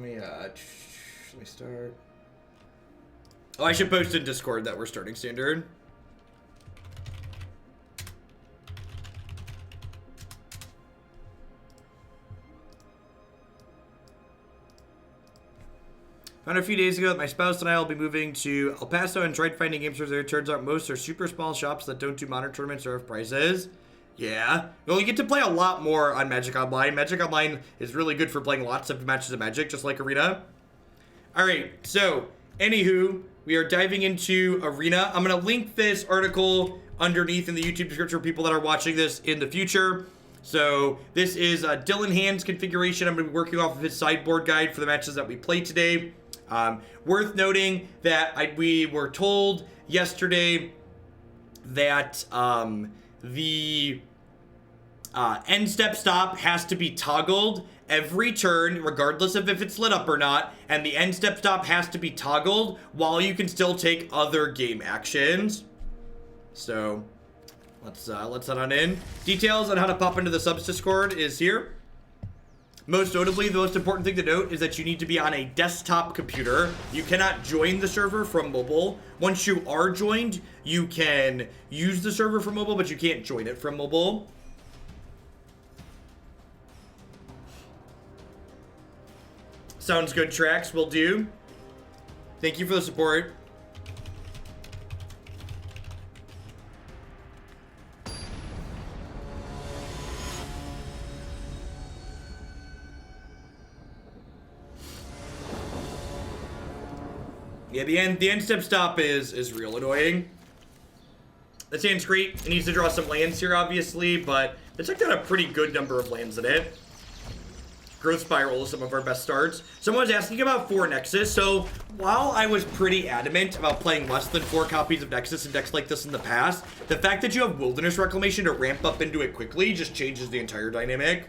Let me start. Oh, I should post in Discord that we're starting standard. Found a few days ago that my spouse and I will be moving to El Paso and tried finding game stores there. It turns out most are super small shops that don't do modern tournaments or have prizes. Yeah. Well, you get to play a lot more on Magic Online. Magic Online is really good for playing lots of matches of Magic, just like Arena. Alright, so, anywho, we are diving into Arena. I'm going to link this article underneath in the YouTube description for people that are watching this in the future. So, this is Dylan Hand's configuration. I'm going to be working off of his sideboard guide for the matches that we play today. Worth noting that we were told yesterday that the end step stop has to be toggled every turn, regardless of if it's lit up or not, and the end step stop has to be toggled while you can still take other game actions. So let's head on in. Details on how to pop into the subs Discord is here. Most notably, the most important thing to note is that you need to be on a desktop computer. You cannot join the server from mobile. Once you are joined, you can use the server from mobile, but you can't join it from mobile. Sounds good, Trax. Will do. Thank you for the support. Yeah, the end step stop is real annoying. This hand's great. It needs to draw some lands here, obviously, but it's like got a pretty good number of lands in it. Growth Spiral is some of our best starts. Someone was asking about 4 Nexus. So while I was pretty adamant about playing less than 4 copies of Nexus in decks like this in the past, the fact that you have Wilderness Reclamation to ramp up into it quickly just changes the entire dynamic.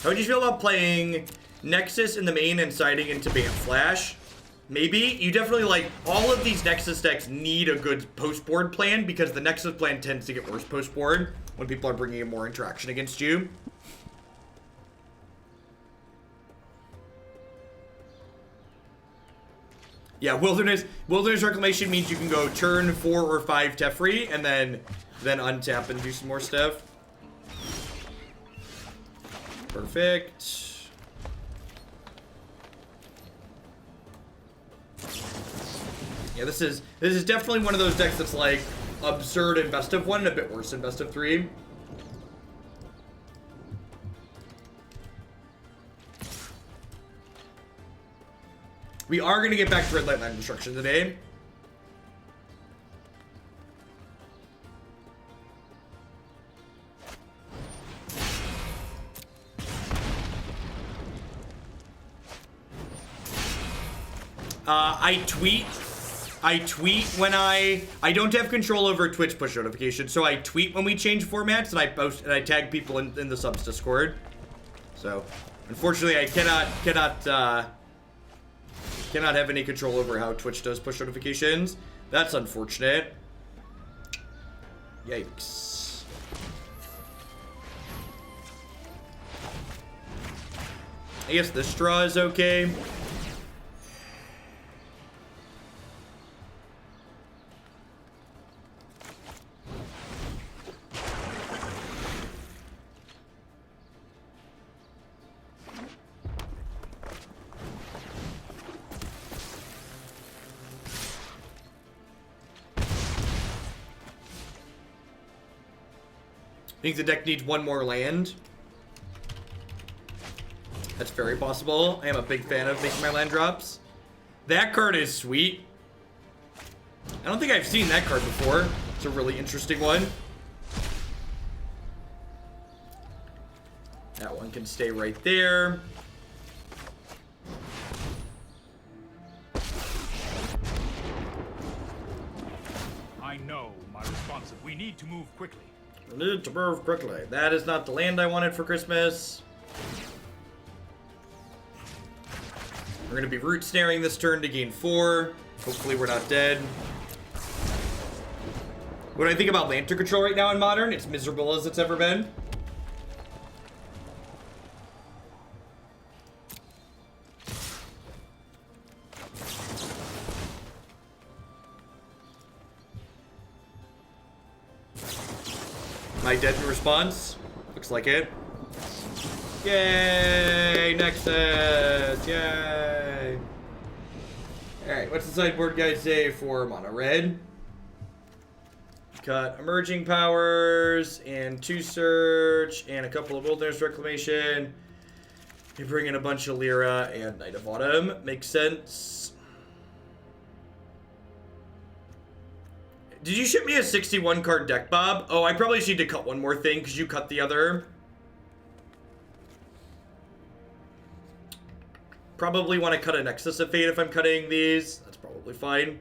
How would you feel about playing Nexus in the main and siding into Bant Flash? Maybe. You definitely, like, all of these Nexus decks need a good post-board plan because the Nexus plan tends to get worse post-board when people are bringing in more interaction against you. Yeah, Wilderness Reclamation means you can go turn 4 or 5 Teferi and then untap and do some more stuff. Perfect. Yeah, this is definitely one of those decks that's like absurd in best of 1 and a bit worse in best of 3. We are going to get back to Red Light Land Destruction today. I tweet when I don't have control over Twitch push notifications, so I tweet when we change formats and I post and I tag people in the subs Discord. So, unfortunately, I cannot have any control over how Twitch does push notifications. That's unfortunate. Yikes. I guess this straw is okay. I think the deck needs 1 more land. That's very possible. I am a big fan of making my land drops. That card is sweet. I don't think I've seen that card before. It's a really interesting one. That one can stay right there. I know my response. We need to move quickly. Need to move quickly. That is not the land I wanted for Christmas. We're going to be root snaring this turn to gain 4. Hopefully we're not dead. What do I think about Lantern control right now in Modern? It's miserable as it's ever been. My dead in response. Looks like it. Yay! Nexus! Yay! Alright, what's the sideboard guide say for mono red? Got emerging powers and 2 search and a couple of Wilderness Reclamation. You bring in a bunch of Lyra and Knight of Autumn. Makes sense. Did you ship me a 61 card deck, Bob? Oh, I probably just need to cut one more thing because you cut the other. Probably want to cut a Nexus of Fate if I'm cutting these. That's probably fine.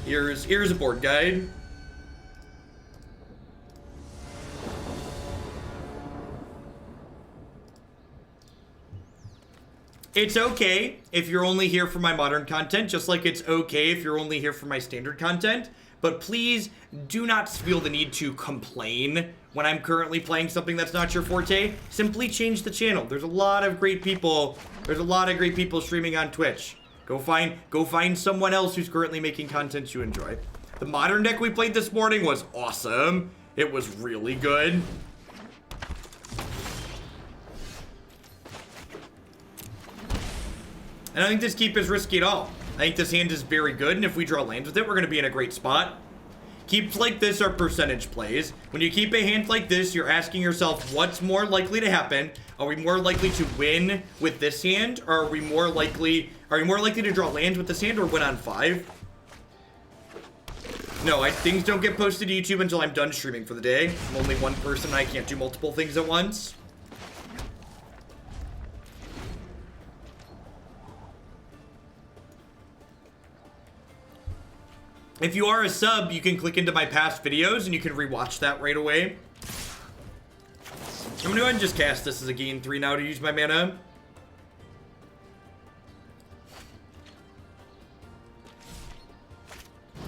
Here's a board guide. It's okay if you're only here for my modern content, just like it's okay if you're only here for my standard content. But please do not feel the need to complain when I'm currently playing something that's not your forte. Simply change the channel. There's a lot of great people. There's a lot of great people streaming on Twitch. Go find someone else who's currently making content you enjoy. The modern deck we played this morning was awesome. It was really good. I don't think this keep is risky at all. I think this hand is very good, and if we draw lands with it, we're going to be in a great spot. Keeps like this are percentage plays. When you keep a hand like this, you're asking yourself, what's more likely to happen? Are we more likely to win with this hand, or are we more likely to draw lands with this hand or win on 5? No, things don't get posted to YouTube until I'm done streaming for the day. I'm only one person, I can't do multiple things at once. If you are a sub, you can click into my past videos and you can rewatch that right away. I'm gonna go ahead and just cast this as a gain 3 now to use my mana.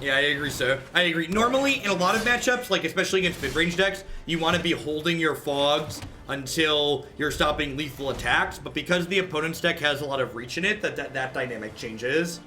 Yeah, I agree, sir. I agree. Normally, in a lot of matchups, like especially against mid-range decks, you want to be holding your fogs until you're stopping lethal attacks. But because the opponent's deck has a lot of reach in it, that dynamic changes.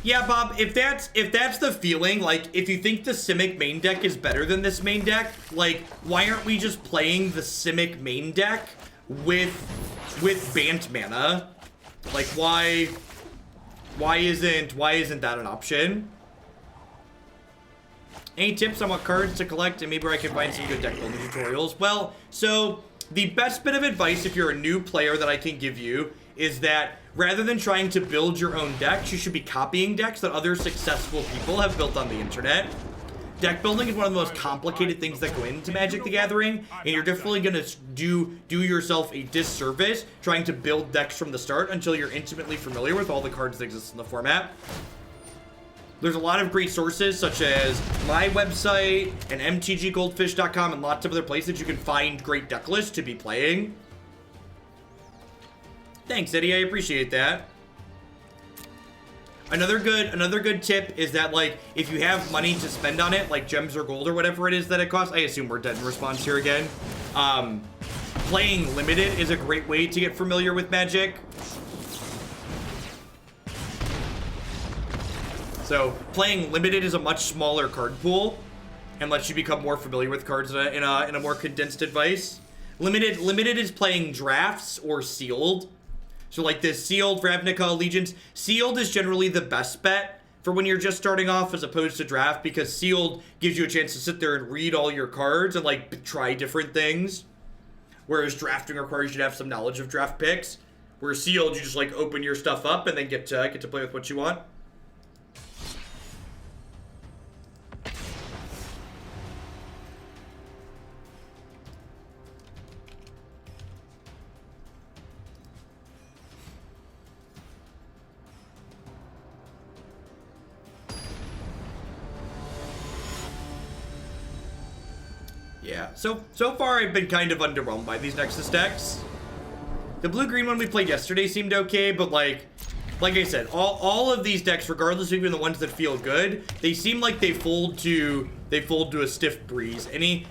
Yeah, Bob, if that's the feeling, like, if you think the Simic main deck is better than this main deck, like, why aren't we just playing the Simic main deck with Bant mana? Like, why isn't that an option? Any tips on what cards to collect and maybe where I can find some good deck building tutorials? Well, so the best bit of advice if you're a new player that I can give you is that rather than trying to build your own decks, you should be copying decks that other successful people have built on the internet. Deck building is one of the most complicated things that go into Magic the Gathering, and you're definitely going to do yourself a disservice trying to build decks from the start until you're intimately familiar with all the cards that exist in the format. There's a lot of great sources, such as my website and mtggoldfish.com and lots of other places you can find great deck lists to be playing. Thanks, Eddie. I appreciate that. Another good tip is that, like, if you have money to spend on it, like gems or gold or whatever it is that it costs, I assume we're dead in response here again. Playing limited is a great way to get familiar with Magic. So playing limited is a much smaller card pool and lets you become more familiar with cards in a more condensed advice. Limited is playing drafts or sealed. So like this sealed Ravnica Allegiance. Sealed is generally the best bet for when you're just starting off as opposed to draft, because sealed gives you a chance to sit there and read all your cards and like try different things. Whereas drafting requires you to have some knowledge of draft picks. Whereas sealed, you just like open your stuff up and then get to play with what you want. Yeah, so far I've been kind of underwhelmed by these Nexus decks. The blue-green one we played yesterday seemed okay, but like I said, all of these decks, regardless of even the ones that feel good, they seem like they fold to a stiff breeze. Any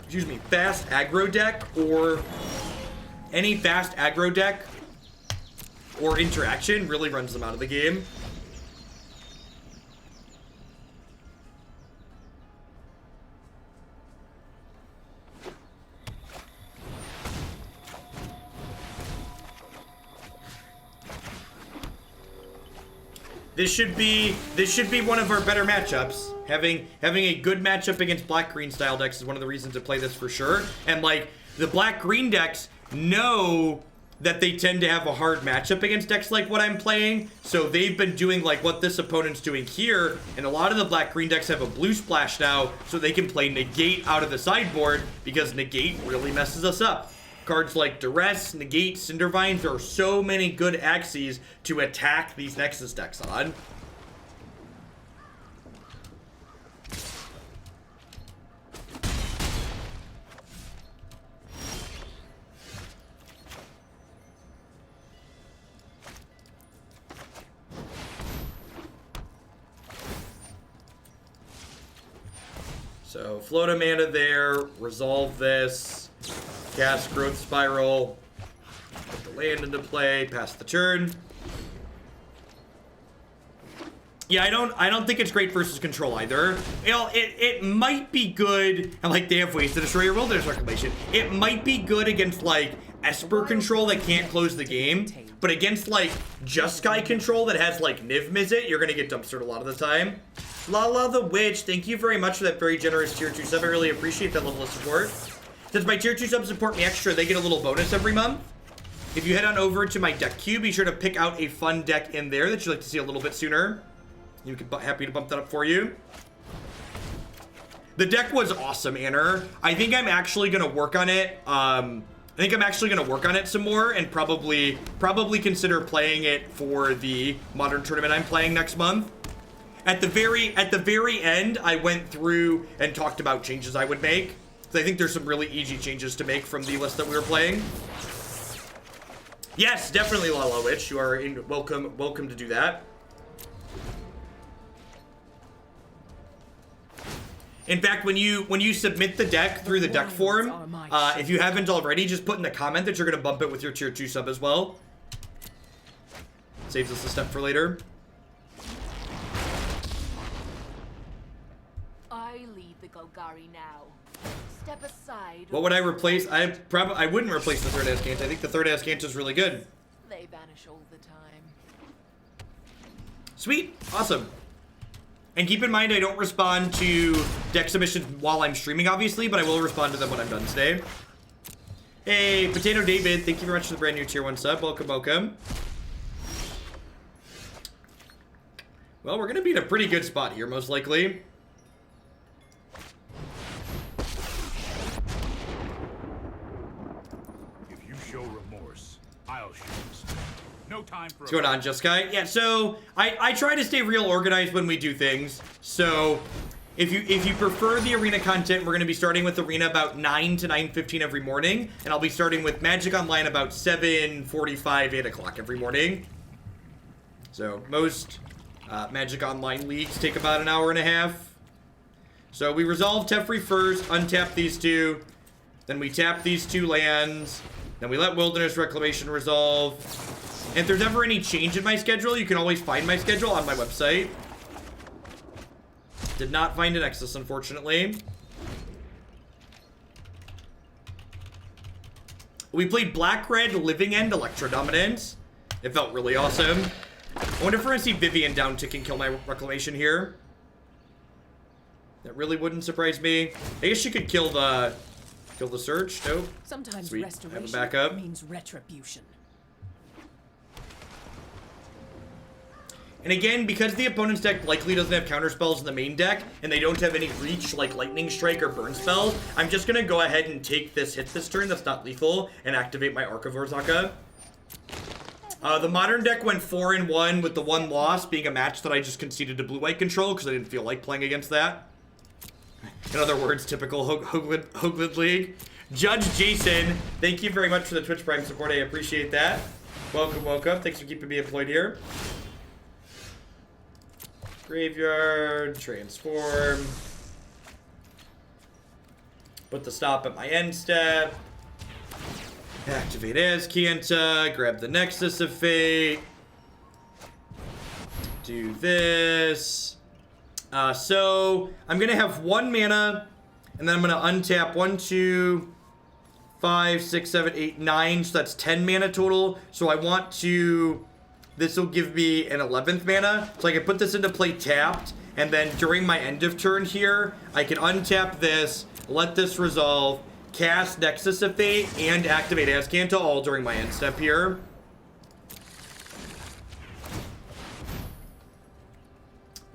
excuse me, fast aggro deck or any fast aggro deck or interaction really runs them out of the game. This should be one of our better matchups. Having a good matchup against black-green style decks is one of the reasons to play this for sure. And like the black-green decks know that they tend to have a hard matchup against decks like what I'm playing. So they've been doing like what this opponent's doing here. And a lot of the black-green decks have a blue splash now, so they can play Negate out of the sideboard because Negate really messes us up. Cards like Duress, Negate, Cindervines, there are so many good axes to attack these Nexus decks on. So, float a mana there, resolve this. Cast Growth Spiral, put the land into play, pass the turn. Yeah, I don't think it's great versus control either. You know, it might be good, and like they have ways to destroy your Wilderness Reclamation. It might be good against like Esper control that can't close the game, but against like Just Sky control that has like Niv Mizzet, you're gonna get dumpstered a lot of the time. Lala the Witch, thank you very much for that very generous tier 2 sub. I really appreciate that level of support. Since my tier 2 subs support me extra, they get a little bonus every month. If you head on over to my deck queue, be sure to pick out a fun deck in there that you'd like to see a little bit sooner. You can happy to bump that up for you. The deck was awesome, Anner. I think I'm actually gonna work on it. Some more and probably consider playing it for the modern tournament I'm playing next month. At the very end, I went through and talked about changes I would make. I think there's some really easy changes to make from the list that we were playing. Yes, definitely, Lala Witch. You are welcome to do that. In fact, when you submit the deck through the deck form, if you haven't already, just put in the comment that you're gonna bump it with your tier 2 sub as well. Saves us a step for later. I lead the Golgari now. Step aside. What would I replace? I wouldn't replace the third Azcanta. I think the third Azcanta is really good. They vanish all the time. Sweet, awesome. And keep in mind, I don't respond to deck submissions while I'm streaming, obviously, but I will respond to them when I'm done today. Hey, Potato David, thank you very much for the brand new tier 1 sub. Welcome, welcome. Well, we're gonna be in a pretty good spot here, most likely. I'll shoot. No time for What's going on, Just Guy? Yeah, so I try to stay real organized when we do things. So if you prefer the arena content, we're going to be starting with arena about 9 to 9:15 every morning, and I'll be starting with Magic Online about 7:45, 8 o'clock every morning. So most Magic Online leagues take about an hour and a half. So we resolve Teferi first, untap these two, then we tap these two lands. Then we let Wilderness Reclamation resolve. And if there's ever any change in my schedule, you can always find my schedule on my website. Did not find a Nexus, unfortunately. We played Black-Red, Living End, Electro Dominance. It felt really awesome. I wonder if we're going to see Vivian down tick and kill my Reclamation here. That really wouldn't surprise me. I guess she could kill the Surge. Nope. Sometimes Sweet. restoration Have a backup. means retribution. And again, because the opponent's deck likely doesn't have counter spells in the main deck, and they don't have any reach like Lightning Strike or Burn spells, I'm just gonna go ahead and take this hit this turn that's not lethal and activate my Arch of Orazca. The modern deck went 4-1 with the one loss being a match that I just conceded to blue-white control because I didn't feel like playing against that. In other words, typical Hoogland League. Judge Jason, thank you very much for the Twitch Prime support. I appreciate that. Welcome, welcome. Thanks for keeping me employed here. Graveyard, transform. Put the stop at my end step. Activate Azcanta. Grab the Nexus of Fate. Do this. So I'm gonna have 1 mana, and then I'm gonna untap 1, 2, 5, 6, 7, 8, 9. So that's 10 mana total. So I want to. This will give me an 11th mana, so I can put this into play tapped, and then during my end of turn here, I can untap this, let this resolve, cast Nexus of Fate, and activate Azcanta all during my end step here.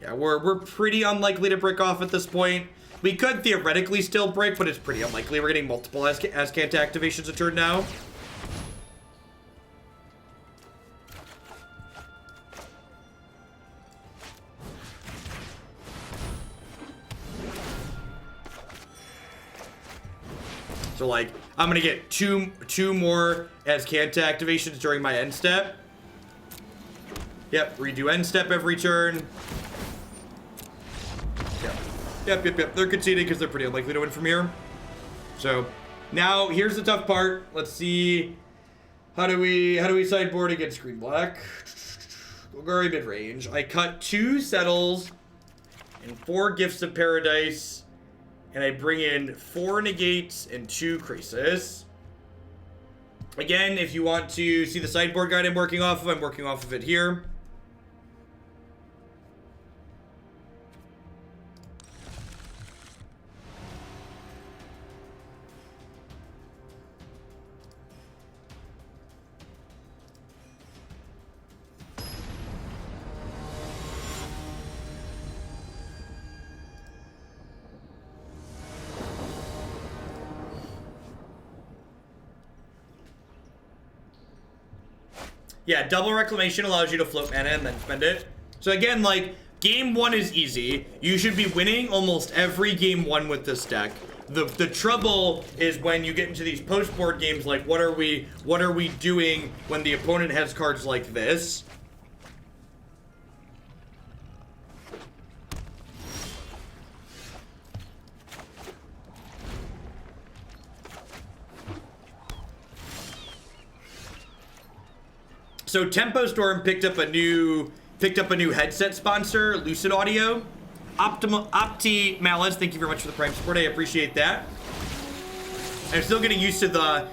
Yeah, we're pretty unlikely to break off at this point. We could theoretically still break, but it's pretty unlikely. We're getting multiple Azcanta activations a turn now. So, like, I'm gonna get two more Azcanta activations during my end step. Yep, redo end step every turn. Yep. They're conceding because they're pretty unlikely to win from here. So, now here's the tough part. Let's see. How do we sideboard against green black? Golgari midrange. I cut 2 settles and 4 gifts of paradise. And I bring in 4 negates and 2 crisis. Again, if you want to see the sideboard guide I'm working off of it here. Yeah, double reclamation allows you to float mana and then spend it. So again, like, game 1 is easy. You should be winning almost every game 1 with this deck. The trouble is when you get into these post-board games, like, what are we doing when the opponent has cards like this? So Tempo Storm picked up a new headset sponsor, Lucid Audio. Opti Malice, thank you very much for the Prime support. I appreciate that. I'm still getting used to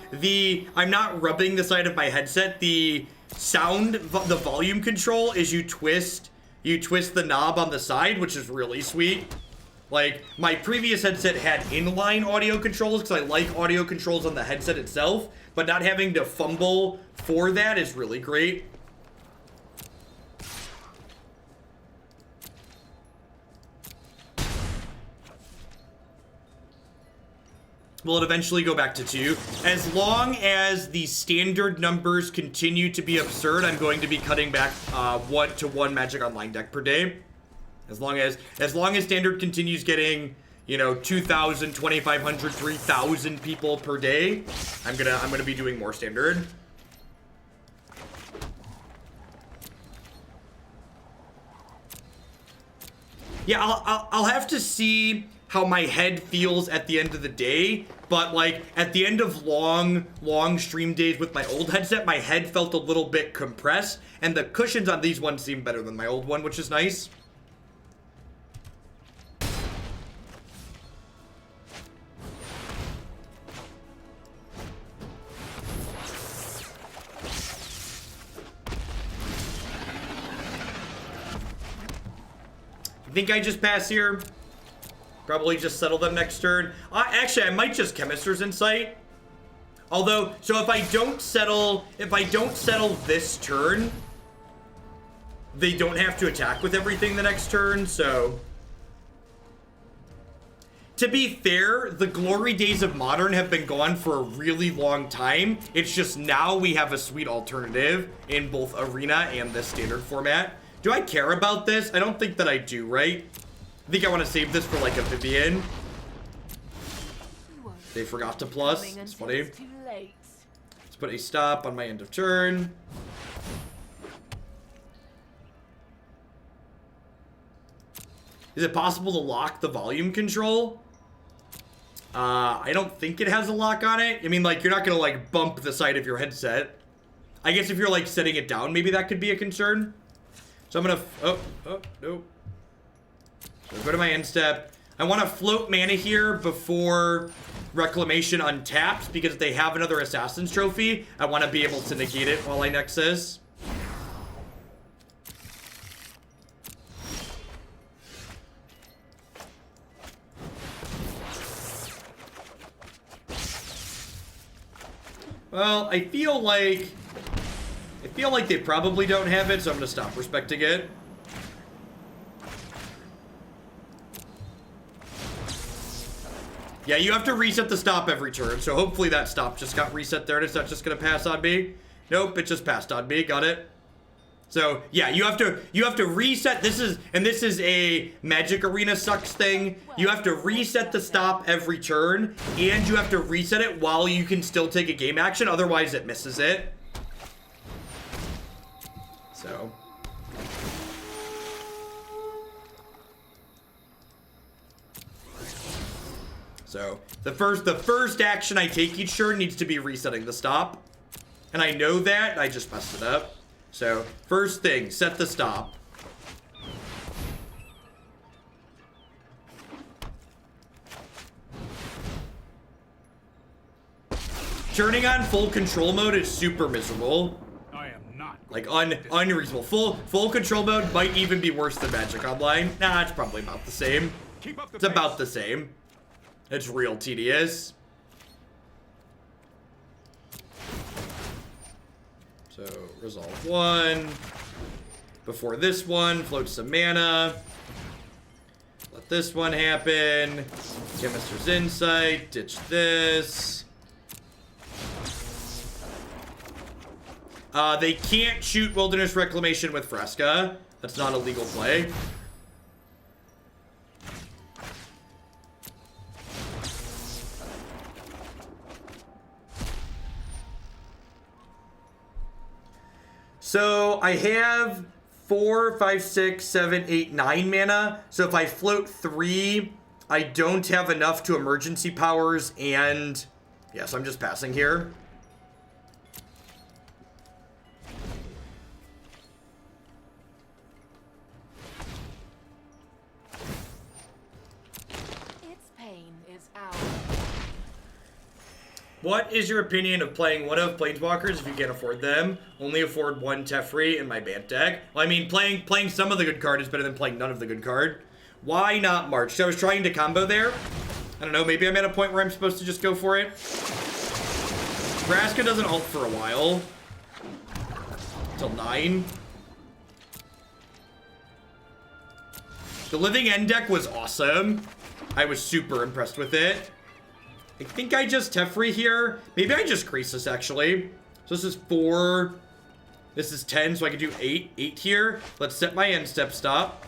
I'm not rubbing the side of my headset. The sound, the volume control is you twist the knob on the side, which is really sweet. Like, my previous headset had inline audio controls because I like audio controls on the headset itself, but not having to fumble for that is really great. Will it eventually go back to 2? As long as the standard numbers continue to be absurd, I'm going to be cutting back 1 to 1 Magic Online deck per day. As long as standard continues getting, you know, 2,000, 2,500, 3,000 people per day, I'm gonna be doing more standard. Yeah, I'll have to see how my head feels at the end of the day, but like at the end of long stream days with my old headset, my head felt a little bit compressed, and the cushions on these ones seem better than my old one, which is nice. I think I just pass here. Probably just settle them next turn. Actually, I might just Chemister's Insight. Although, so if I don't settle this turn, they don't have to attack with everything the next turn, so. To be fair, the glory days of Modern have been gone for a really long time. It's just now we have a sweet alternative in both Arena and the standard format. Do I care about this? I don't think that I do, right? I think I want to save this for like a Vivian. They forgot to plus. Coming It's until funny. it's too late. Let's put a stop on my end of turn. Is it possible to lock the volume control? I don't think it has a lock on it. I mean, like, you're not gonna, like, bump the side of your headset. I guess if you're, like, setting it down, maybe that could be a concern. So I'm gonna... Oh, nope. So go to my end step. I want to float mana here before Reclamation untaps, because if they have another Assassin's Trophy, I want to be able to negate it while I Nexus. Well, I feel like they probably don't have it, so I'm gonna stop respecting it. Yeah, you have to reset the stop every turn, so hopefully that stop just got reset there and it's not just gonna pass on me. Nope, it just passed on me. Got it. So yeah, you have to reset. This is a Magic Arena sucks thing. You have to reset the stop every turn, and you have to reset it while you can still take a game action. Otherwise, it misses it. So. So the first action I take each turn needs to be resetting the stop, and I know that. I just messed it up. So, first thing, set the stop. Turning on full control mode is super miserable. I am not. Like, unreasonable. Full control mode might even be worse than Magic Online. Nah, it's probably about the same. Keep up the It's pace. about the same. It's real tedious. So, resolve one. Before this one, float some mana. Let this one happen. Chemister's Insight. Ditch this. They can't shoot Wilderness Reclamation with Fresca. That's not a legal play. So I have 4, 5, 6, 7, 8, 9 mana. So if I float 3, I don't have enough to emergency powers, and yeah, so I'm just passing here. Its pain is ours. What is your opinion of playing one of Planeswalkers if you can't afford them? Only afford one Teferi in my Bant deck. Well, I mean, playing some of the good card is better than playing none of the good card. Why not March? So I was trying to combo there. I don't know, maybe I'm at a point where I'm supposed to just go for it. Orazca doesn't ult for a while. Till 9. The Living End deck was awesome. I was super impressed with it. I think I just Teferi here. Maybe I just crease this, actually. So this is 4. This is 10, so I can do 8. 8 here. Let's set my end step stop.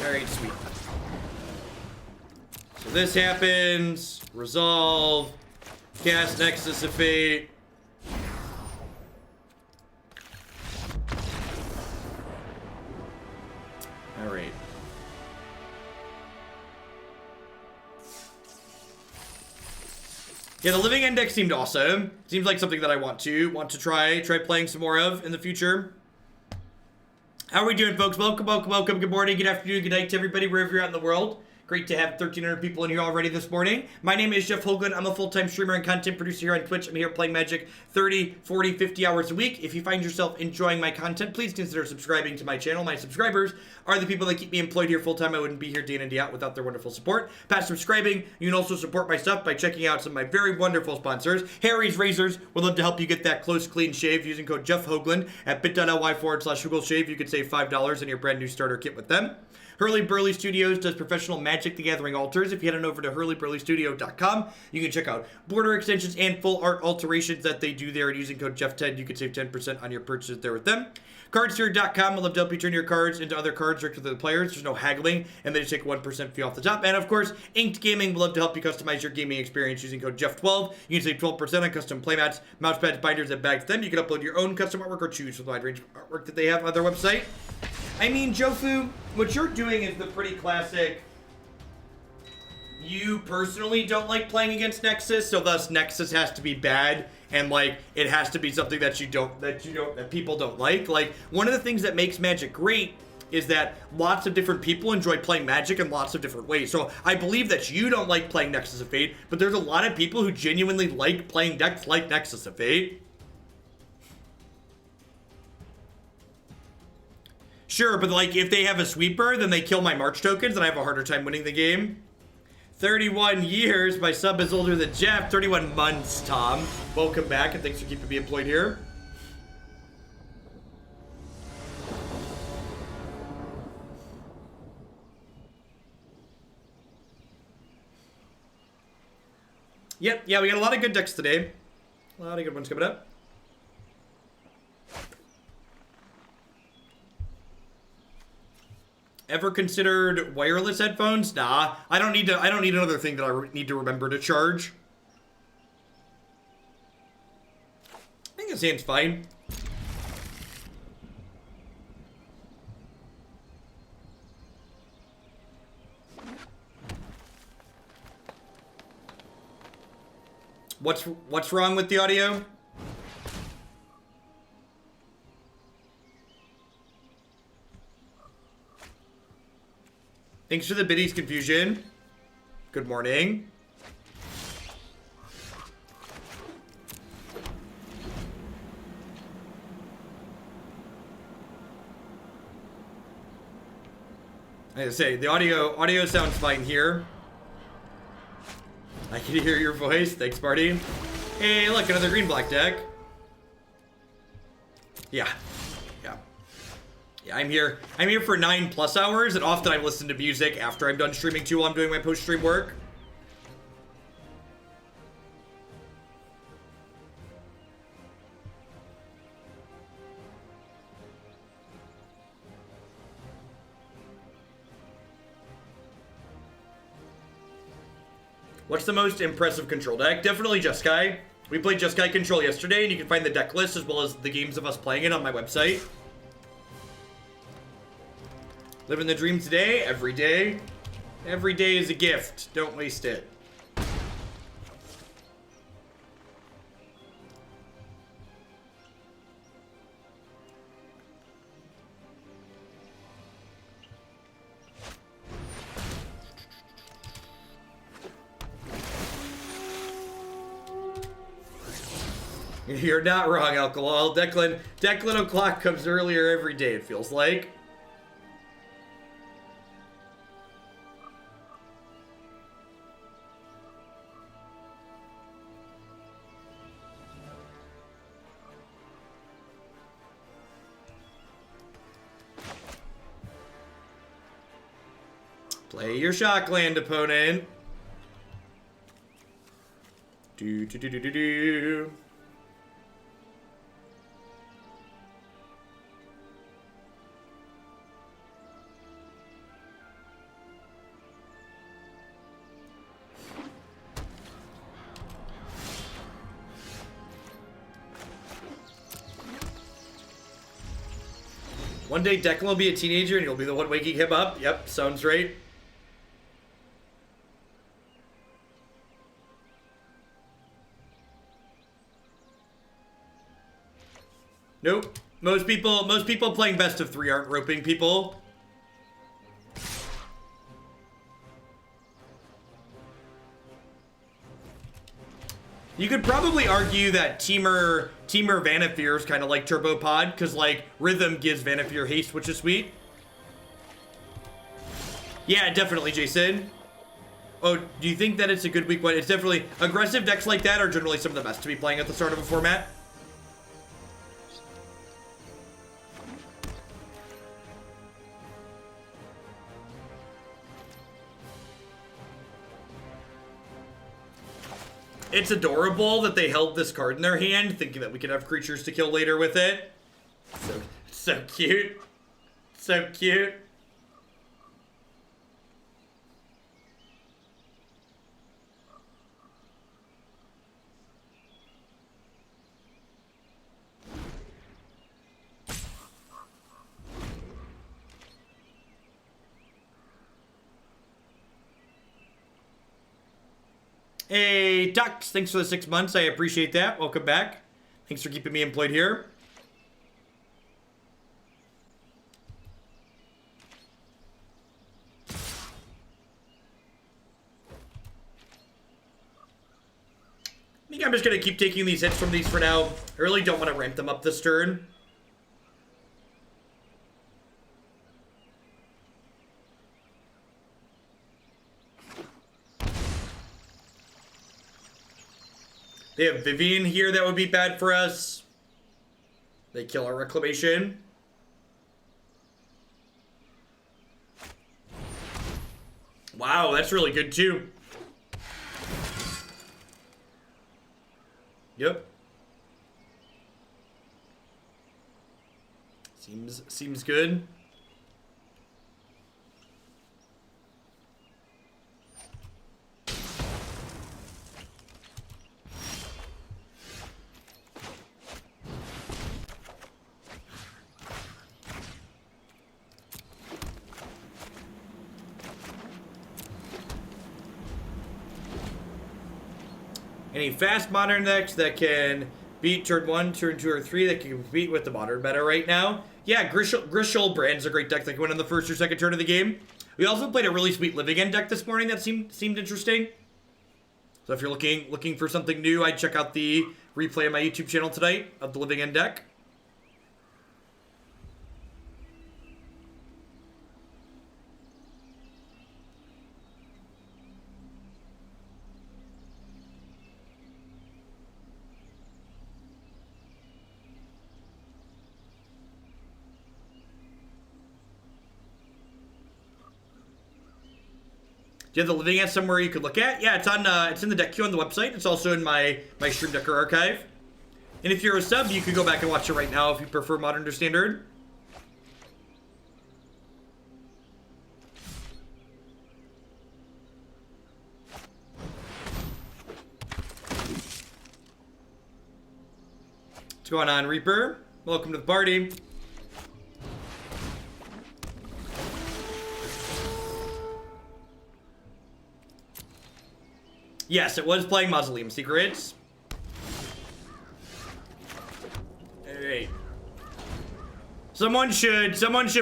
Alright, sweet. So this happens. Resolve. Cast Nexus of Fate. Alright. Yeah, the Living End deck seemed awesome. Seems like something that I want to try playing some more of in the future. How are we doing, folks? Welcome. Good morning, good afternoon, good night to everybody, wherever you're at in the world. Great to have 1,300 people in here already this morning. My name is Jeff Hoagland. I'm a full-time streamer and content producer here on Twitch. I'm here playing Magic 30, 40, 50 hours a week. If you find yourself enjoying my content, please consider subscribing to my channel. My subscribers are the people that keep me employed here full-time. I wouldn't be here day in and day out without their wonderful support. Past subscribing, you can also support my stuff by checking out some of my very wonderful sponsors. Harry's Razors would love to help you get that close, clean shave using code Jeff Hoagland at bit.ly/HoagleShave. You could save $5 on your brand new starter kit with them. Hurley Burley Studios does professional magic Magic the Gathering altars. If you head on over to hurlyburlystudio.com, you can check out border extensions and full art alterations that they do there. And using code Jeff10, you can save 10% on your purchase there with them. Cardsphere.com will love to help you turn your cards into other cards directly to the players. There's no haggling, and they just take 1% fee off the top. And of course, Inked Gaming will love to help you customize your gaming experience using code Jeff12. You can save 12% on custom playmats, mousepads, binders, and bags. Then you can upload your own custom artwork or choose from the wide range of artwork that they have on their website. I mean, Jofu, what you're doing is the pretty classic. You personally don't like playing against Nexus, so thus Nexus has to be bad, and like it has to be something that people don't like. Like, one of the things that makes Magic great is that lots of different people enjoy playing Magic in lots of different ways. So I believe that you don't like playing Nexus of Fate, but there's a lot of people who genuinely like playing decks like Nexus of Fate. Sure, but like if they have a sweeper, then they kill my March tokens and I have a harder time winning the game. 31 years, my sub is older than Jeff. 31 months, Tom. Welcome back and thanks for keeping me employed here. Yep, yeah, we got a lot of good decks today. A lot of good ones coming up. Ever considered wireless headphones? Nah, I don't need another thing that I need to remember to charge. I think it seems fine. What's wrong with the audio? Thanks for the biddies confusion. Good morning. Like I say, the audio sounds fine here. I can hear your voice. Thanks, Marty. Hey, look, another green-black deck. Yeah. Yeah, I'm here for 9+ hours, and often I listen to music after I'm done streaming too while I'm doing my post-stream work. What's the most impressive control deck? Definitely Jeskai. We played Jeskai Control yesterday, and you can find the deck list as well as the games of us playing it on my website. Living the dream today, every day. Every day is a gift. Don't waste it. You're not wrong, Alcohol. Declan O'Clock comes earlier every day, it feels like. Play your Shockland, opponent. Do. One day Declan will be a teenager and you'll be the one waking him up. Yep, sounds right. Nope. Most people playing best of 3 aren't roping people. You could probably argue that Teamer Vanafear is kind of like Turbo Pod, because like Rhythm gives Vanafear haste, which is sweet. Yeah, definitely, Jason. Oh, do you think that it's a good week one? It's definitely aggressive decks like that are generally some of the best to be playing at the start of a format. It's adorable that they held this card in their hand, thinking that we could have creatures to kill later with it. So cute. So cute. Hey, Ducks, thanks for the 6 months. I appreciate that. Welcome back. Thanks for keeping me employed here. I think I'm just going to keep taking these hits from these for now. I really don't want to ramp them up this turn. They have Vivian here that would be bad for us. They kill our Reclamation. Wow, that's really good too. Yep. Seems good. Any fast modern decks that can beat turn 1, turn 2, or 3 that can compete with the modern meta right now? Yeah, Glacial Brand's a great deck that can win on the first or second turn of the game. We also played a really sweet Living End deck this morning that seemed interesting. So if you're looking for something new, I'd check out the replay on my YouTube channel tonight of the Living End deck. Do you have the Living End somewhere you could look at? Yeah, it's in the deck queue on the website. It's also in my Stream Decker archive. And if you're a sub, you can go back and watch it right now if you prefer Modern or Standard. What's going on, Reaper? Welcome to the party. Yes, it was playing Mausoleum Secrets. Alright. Someone should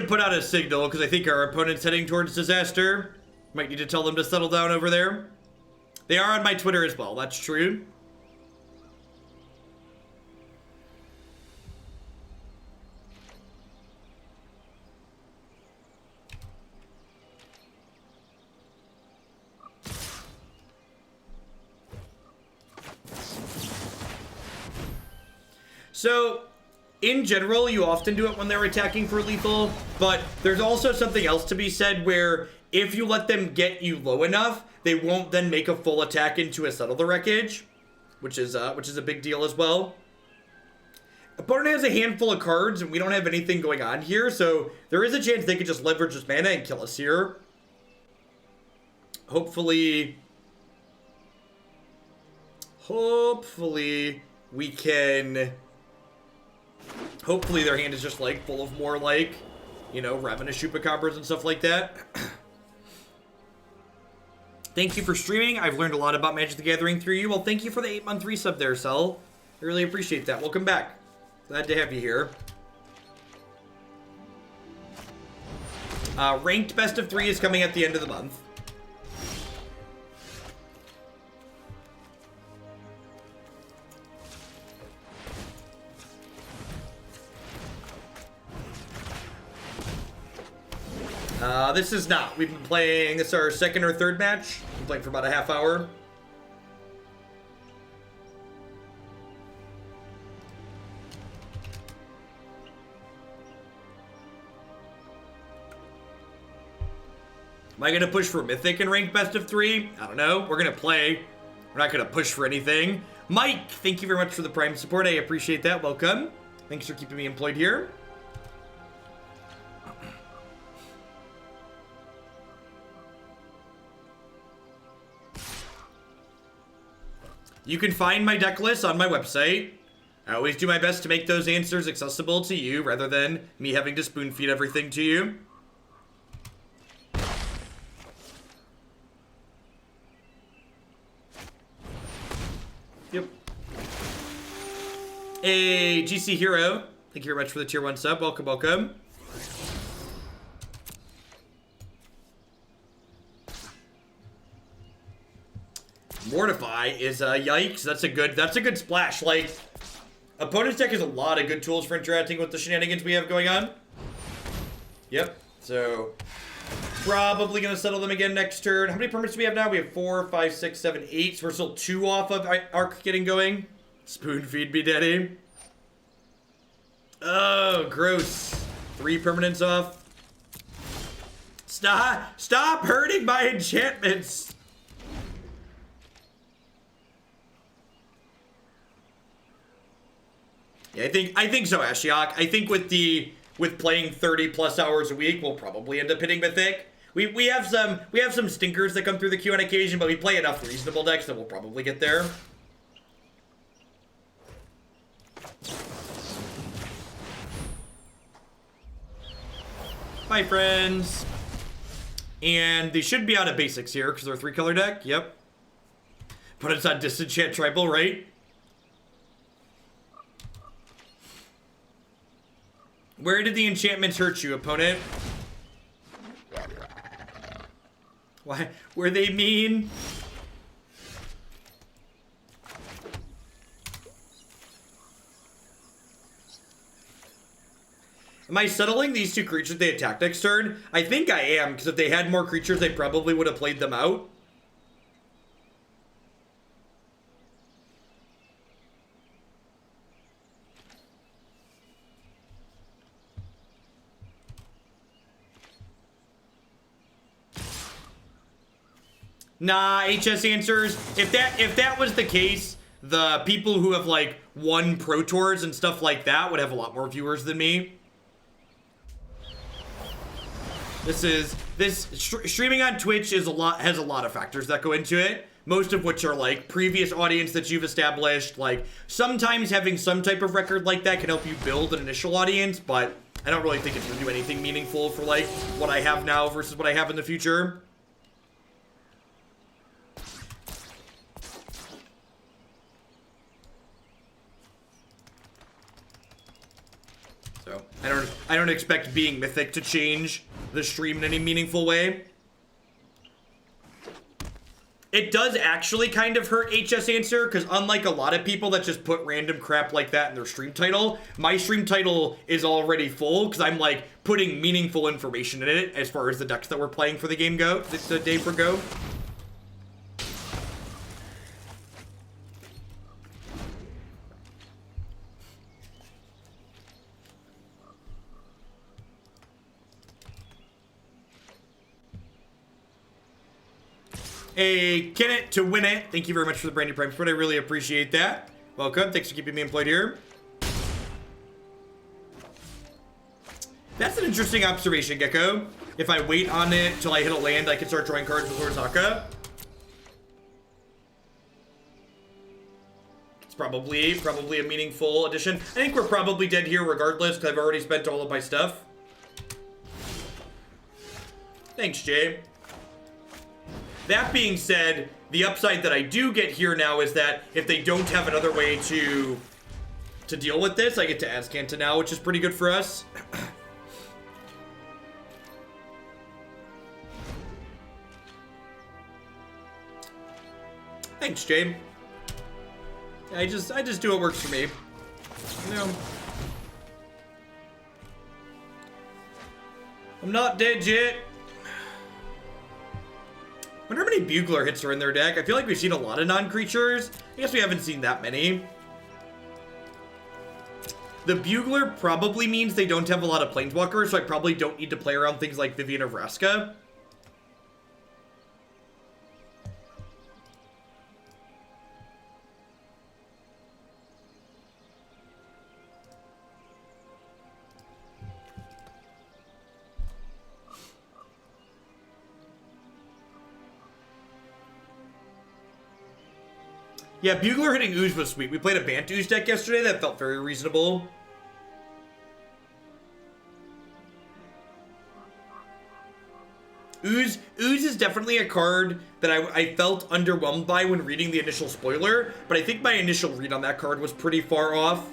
put out a signal, because I think our opponent's heading towards disaster. Might need to tell them to settle down over there. They are on my Twitter as well, that's true. So, in general, you often do it when they're attacking for lethal, but there's also something else to be said where if you let them get you low enough, they won't then make a full attack into a Settle the Wreckage, which is a big deal as well. Opponent has a handful of cards, and we don't have anything going on here, so there is a chance they could just leverage this mana and kill us here. Hopefully we can... Hopefully their hand is just, like, full of more, like, you know, Ravenous Chupacabras and stuff like that. Thank you for streaming. I've learned a lot about Magic the Gathering through you. Well, thank you for the 8-month resub there, Cell. I really appreciate that. Welcome back. Glad to have you here. Ranked Best of 3 is coming at the end of the month. This is not. We've been playing, this is our second or third match. We've been playing for about a half hour. Am I going to push for Mythic and Ranked Best of 3? I don't know. We're going to play. We're not going to push for anything. Mike, thank you very much for the Prime support. I appreciate that. Welcome. Thanks for keeping me employed here. You can find my deck list on my website. I always do my best to make those answers accessible to you rather than me having to spoon feed everything to you. Yep. Hey, GC Hero. Thank you very much for the tier 1 sub. Welcome, welcome. Mortify is yikes. That's a good splash. Like, opponent's deck has a lot of good tools for interacting with the shenanigans we have going on. Yep. So probably gonna settle them again next turn. How many permits do we have now? We have 4, 5, 6, 7, 8. So we're still 2 off of Arc getting going. Spoon feed me, daddy. Oh, gross. 3 permanents off. Stop hurting my enchantments. Yeah, I think so, Ashiok. I think with playing 30 plus hours a week, we'll probably end up hitting Mythic. We have some stinkers that come through the queue on occasion, but we play enough reasonable decks that we'll probably get there. Bye, friends. And they should be out of basics here because they're a 3-color deck. Yep. But it's on Disenchant Tribal, right? Where did the enchantments hurt you, opponent? Why? Were they mean? Am I settling these 2 creatures they attack next turn? I think I am, because if they had more creatures, they probably would have played them out. Nah, HS answers. If that was the case, the people who have like won Pro Tours and stuff like that would have a lot more viewers than me. Streaming on Twitch has a lot of factors that go into it. Most of which are like previous audience that you've established. Like sometimes having some type of record like that can help you build an initial audience, but I don't really think it's gonna do anything meaningful for like what I have now versus what I have in the future. So I don't expect being Mythic to change the stream in any meaningful way. It does actually kind of hurt HS Answer, because unlike a lot of people that just put random crap like that in their stream title, my stream title is already full, because I'm like putting meaningful information in it as far as the decks that we're playing for the game go, the day for go. Hey, Kenneth to win it. Thank you very much for the brand new Prime support. I really appreciate that. Welcome. Thanks for keeping me employed here. That's an interesting observation, Gecko. If I wait on it till I hit a land, I can start drawing cards with Orazca. It's probably a meaningful addition. I think we're probably dead here regardless, because I've already spent all of my stuff. Thanks, Jay. That being said, the upside that I do get here now is that if they don't have another way to deal with this, I get to Azcanta now, which is pretty good for us. Thanks, Jay. I just do what works for me. You know. I'm not dead yet. I wonder how many Bugler hits are in their deck. I feel like we've seen a lot of non-creatures. I guess we haven't seen that many. The Bugler probably means they don't have a lot of Planeswalkers, so I probably don't need to play around things like Vivian of Vraska. Yeah, Bugler hitting Ooze was sweet. We played a Bant Ooze deck yesterday that felt very reasonable. Ooze is definitely a card that I felt underwhelmed by when reading the initial spoiler, but I think my initial read on that card was pretty far off.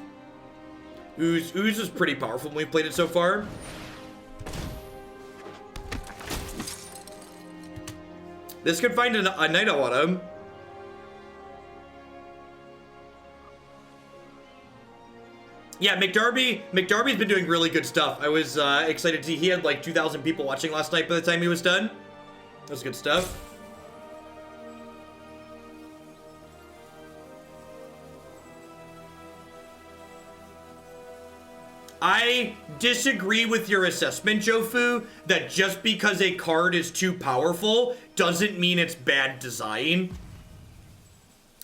Ooze is pretty powerful when we've played it so far. This could find a Night Owl on him. Yeah, McDarby's been doing really good stuff. I was excited to see he had like 2,000 people watching last night by the time he was done. That was good stuff. I disagree with your assessment, Jofu, that just because a card is too powerful doesn't mean it's bad design.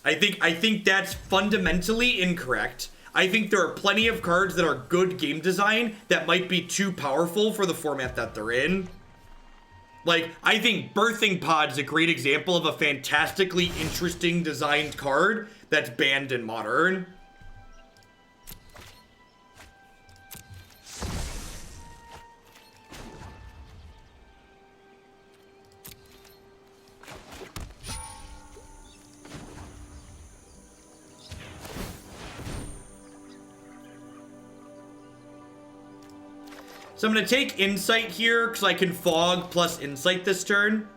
I think that's fundamentally incorrect. I think there are plenty of cards that are good game design that might be too powerful for the format that they're in. Like, I think Birthing Pod's a great example of a fantastically interesting designed card that's banned in Modern. So I'm going to take Insight here, because I can Fog plus Insight this turn.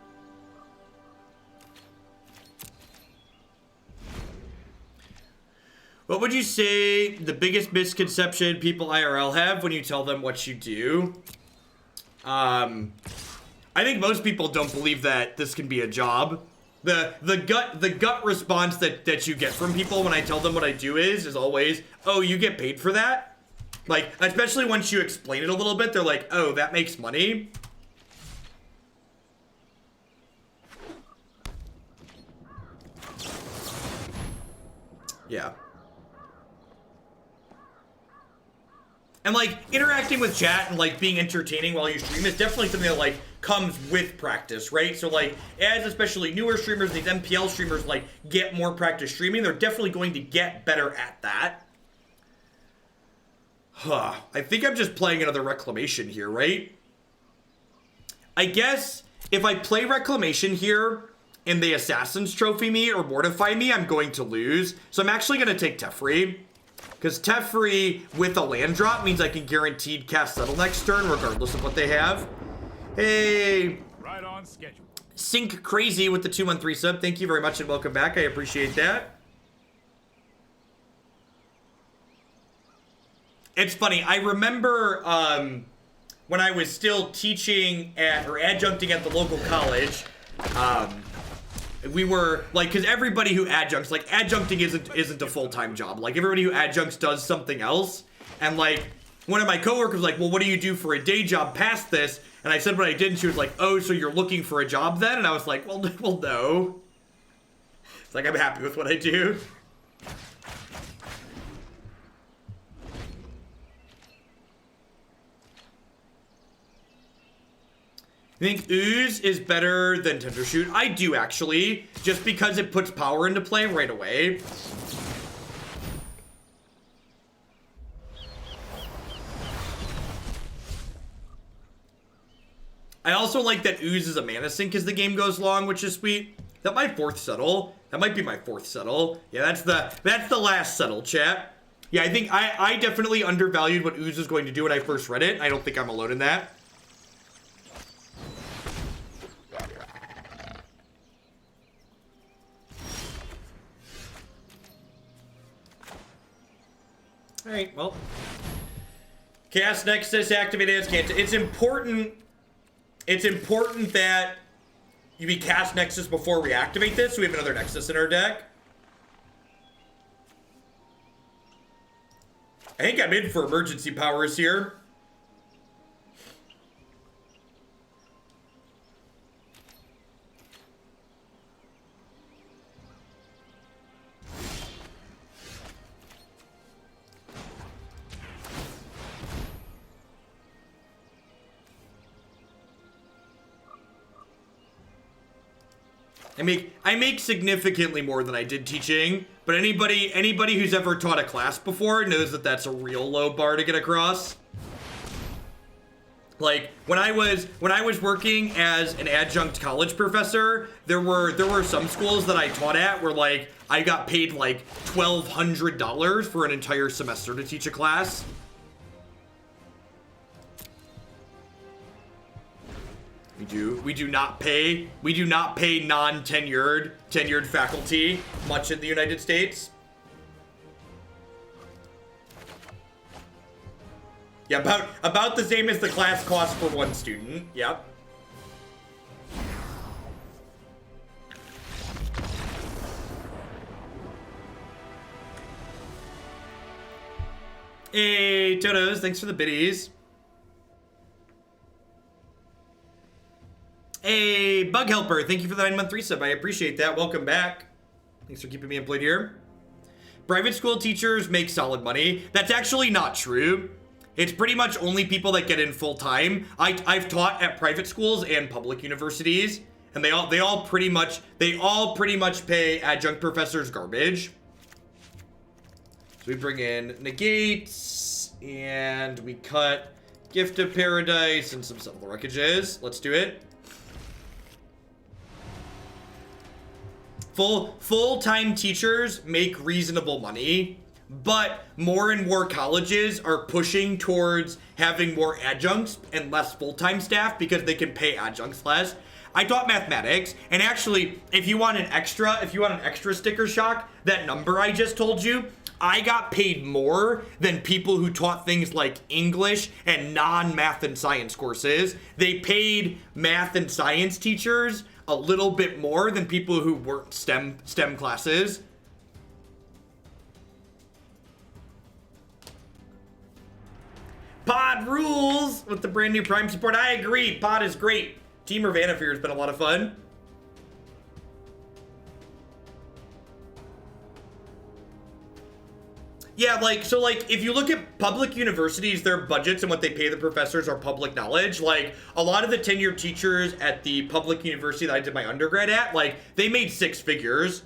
What would you say the biggest misconception people IRL have when you tell them what you do? I think most people don't believe that this can be a job. The gut response that you get from people when I tell them what I do is always, oh, you get paid for that? Like, especially once you explain it a little bit, they're like, oh, that makes money. Yeah. And, like, interacting with chat and, like, being entertaining while you stream is definitely something that, like, comes with practice, right? So, like, as especially newer streamers, these MPL streamers, like, get more practice streaming, they're definitely going to get better at that. Huh. I think I'm just playing another Reclamation here, right? I guess if I play Reclamation here and they Assassin's Trophy me or Mortify me, I'm going to lose. So I'm actually going to take Teferi. Because Teferi with a land drop means I can guaranteed cast Settle next turn regardless of what they have. Hey. Right on schedule. Sync Crazy with the 213 sub. Thank you very much and welcome back. I appreciate that. It's funny, I remember when I was still teaching at, or adjuncting at the local college, we were, like, because everybody who adjuncts, like, adjuncting isn't a full-time job. Like, everybody who adjuncts does something else. And, like, one of my coworkers was like, well, what do you do for a day job past this? And I said what I did, and she was like, oh, so you're looking for a job then? And I was like, well, no. It's like, I'm happy with what I do. I think Ooze is better than Tender Shoot. I do, actually, just because it puts power into play right away. I also like that Ooze is a mana sink as the game goes long, which is sweet. That my fourth Settle. That might be my fourth Settle. Yeah, that's the last Settle, chat. Yeah, I think I definitely undervalued what Ooze was going to do when I first read it. I don't think I'm alone in that. Alright, well. Cast Nexus, activate Azcanta. It's important that we cast Nexus before we activate this, so we have another Nexus in our deck. I think I'm in for emergency powers here. I make significantly more than I did teaching, but anybody who's ever taught a class before knows that that's a real low bar to get across. Like when I was working as an adjunct college professor, there were some schools that I taught at where like I got paid like $1,200 for an entire semester to teach a class. We do not pay tenured faculty much in the United States. Yeah, about the same as the class cost for one student. Yep. Hey, Totos, thanks for the biddies. Hey, Bug Helper, thank you for the 9-month resub. I appreciate that. Welcome back. Thanks for keeping me employed here. Private school teachers make solid money. That's actually not true. It's pretty much only people that get in full time. I've taught at private schools and public universities, and they all pretty much pay adjunct professors garbage. So we bring in negates and we cut Gift of Paradise and some Settle the Wreckages. Let's do it. Full-time teachers make reasonable money, but more and more colleges are pushing towards having more adjuncts and less full-time staff because they can pay adjuncts less. I taught mathematics, and actually, if you want an extra sticker shock, that number I just told you, I got paid more than people who taught things like English and non-math and science courses. They paid math and science teachers a little bit more than people who weren't STEM classes. Pod rules with the brand new Prime support. I agree. Pod is great. Team Ravannafear has been a lot of fun. Yeah, so if you look at public universities, their budgets and what they pay the professors are public knowledge. Like, a lot of the tenured teachers at the public university that I did my undergrad at, like, they made 6 figures.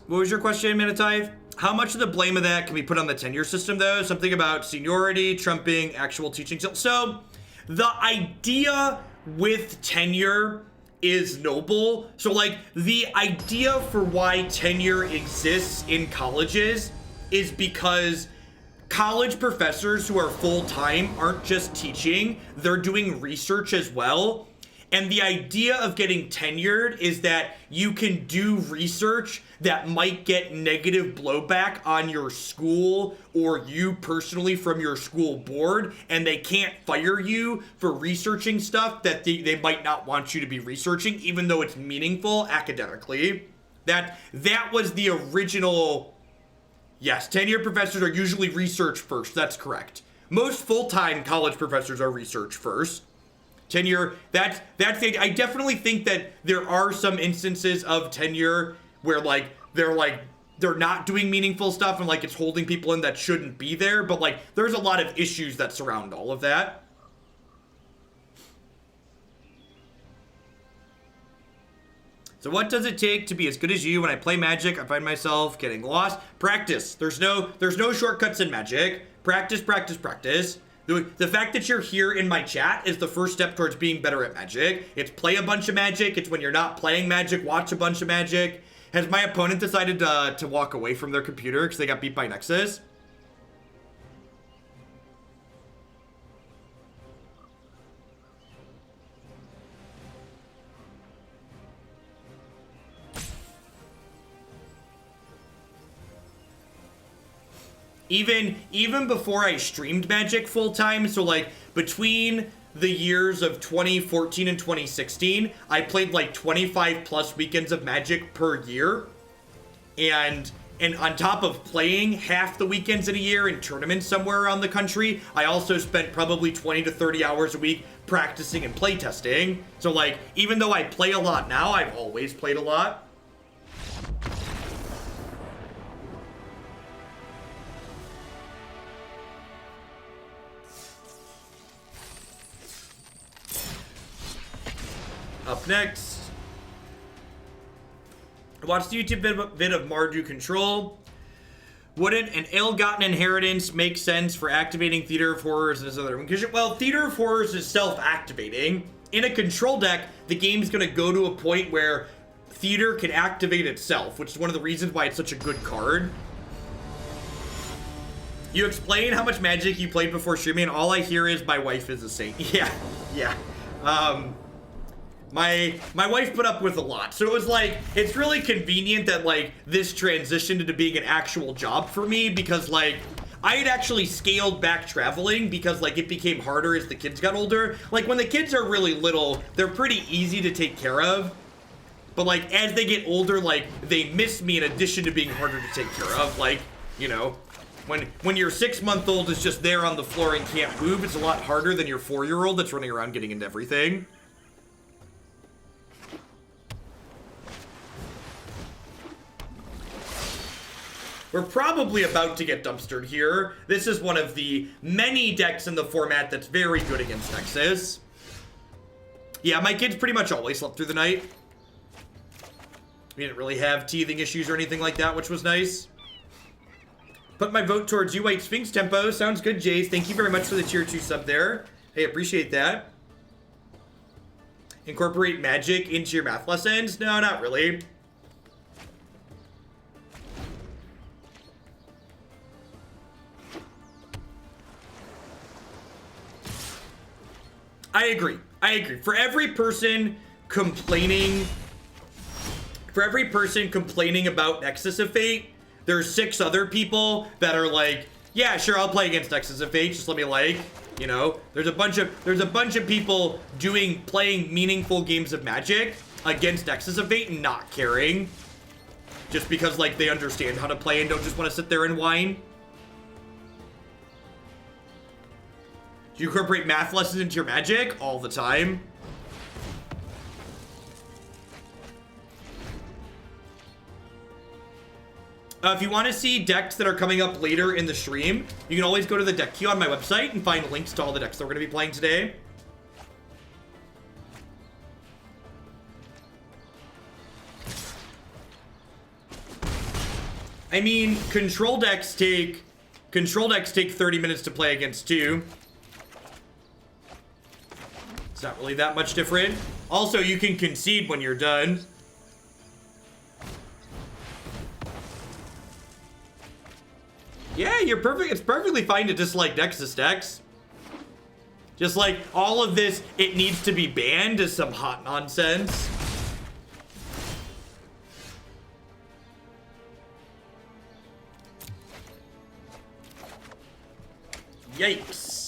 What was your question, Minotaur? How much of the blame of that can be put on the tenure system, though? Something about seniority trumping actual teaching. So, the idea with tenure is noble. So like the idea for why tenure exists in colleges is because college professors who are full-time aren't just teaching, they're doing research as well. And the idea of getting tenured is that you can do research that might get negative blowback on your school or you personally from your school board, and they can't fire you for researching stuff that they might not want you to be researching, even though it's meaningful academically. That was the original. Yes, tenured professors are usually research first. That's correct. Most full-time college professors are research first. Tenure, that's it. I definitely think that there are some instances of tenure where they're not doing meaningful stuff and like it's holding people in that shouldn't be there, but like there's a lot of issues that surround all of that. So what does it take to be as good as you? When I play Magic, I find myself getting lost. Practice. There's no shortcuts in Magic. Practice, practice, practice. The fact that you're here in my chat is the first step towards being better at Magic. It's play a bunch of Magic. It's when you're not playing Magic, watch a bunch of Magic. Has my opponent decided to walk away from their computer because they got beat by Nexus? Even before I streamed Magic full time, so like between the years of 2014 and 2016, I played like 25 plus weekends of Magic per year. And on top of playing half the weekends in a year in tournaments somewhere around the country, I also spent probably 20 to 30 hours a week practicing and playtesting. So like, even though I play a lot now, I've always played a lot. Up next, I watched the YouTube vid of Mardu Control. Wouldn't an ill-gotten inheritance make sense for activating Theater of Horrors and this other one? Because, well, Theater of Horrors is self-activating. In a control deck, the game's going to go to a point where Theater can activate itself, which is one of the reasons why it's such a good card. You explain how much Magic you played before streaming, and all I hear is my wife is a saint. Yeah. My wife put up with a lot, so it was like, it's really convenient that like this transitioned into being an actual job for me, because like I had actually scaled back traveling because like it became harder as the kids got older. Like when the kids are really little, they're pretty easy to take care of, but like as they get older, like they miss me in addition to being harder to take care of. Like, you know, when your 6-month-old is just there on the floor and can't move, it's a lot harder than your 4-year-old that's running around getting into everything. We're probably about to get dumpstered here. This is one of the many decks in the format that's very good against Nexus. Yeah, my kids pretty much always slept through the night. We didn't really have teething issues or anything like that, which was nice. Put my vote towards you, White Sphinx Tempo. Sounds good, Jace. Thank you very much for the tier 2 sub there. Hey, appreciate that. Incorporate Magic into your math lessons? No, not really. I agree. For every person complaining about Nexus of Fate, there's 6 other people that are like, yeah, sure, I'll play against Nexus of Fate, just let me like, you know. There's a bunch of people playing meaningful games of Magic against Nexus of Fate and not caring, just because like they understand how to play and don't just want to sit there and whine. Do you incorporate math lessons into your Magic? All the time. If you want to see decks that are coming up later in the stream, you can always go to the deck queue on my website and find links to all the decks that we're going to be playing today. I mean, control decks take 30 minutes to play against too. It's not really that much different. Also, you can concede when you're done. Yeah, you're perfect. It's perfectly fine to dislike Nexus decks. Just like all of this, it needs to be banned is some hot nonsense. Yikes.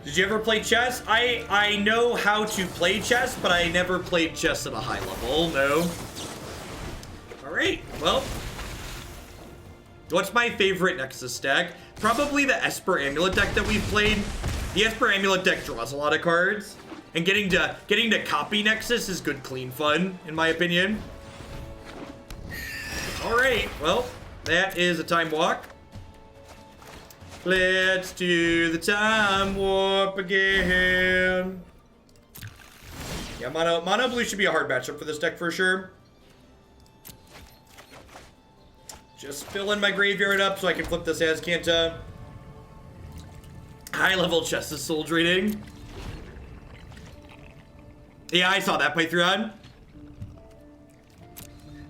Did you ever play chess? I know how to play chess, but I never played chess at a high level, no. Alright, well. What's my favorite Nexus deck? Probably the Esper Amulet deck that we've played. The Esper Amulet deck draws a lot of cards. And getting to copy Nexus is good, clean fun, in my opinion. Alright, well, that is a time walk. Let's do the time warp again. Yeah, mono blue should be a hard matchup for this deck for sure. Just filling my graveyard up so I can flip this Azcanta. High level chess is soul draining. Yeah, I saw that playthrough on.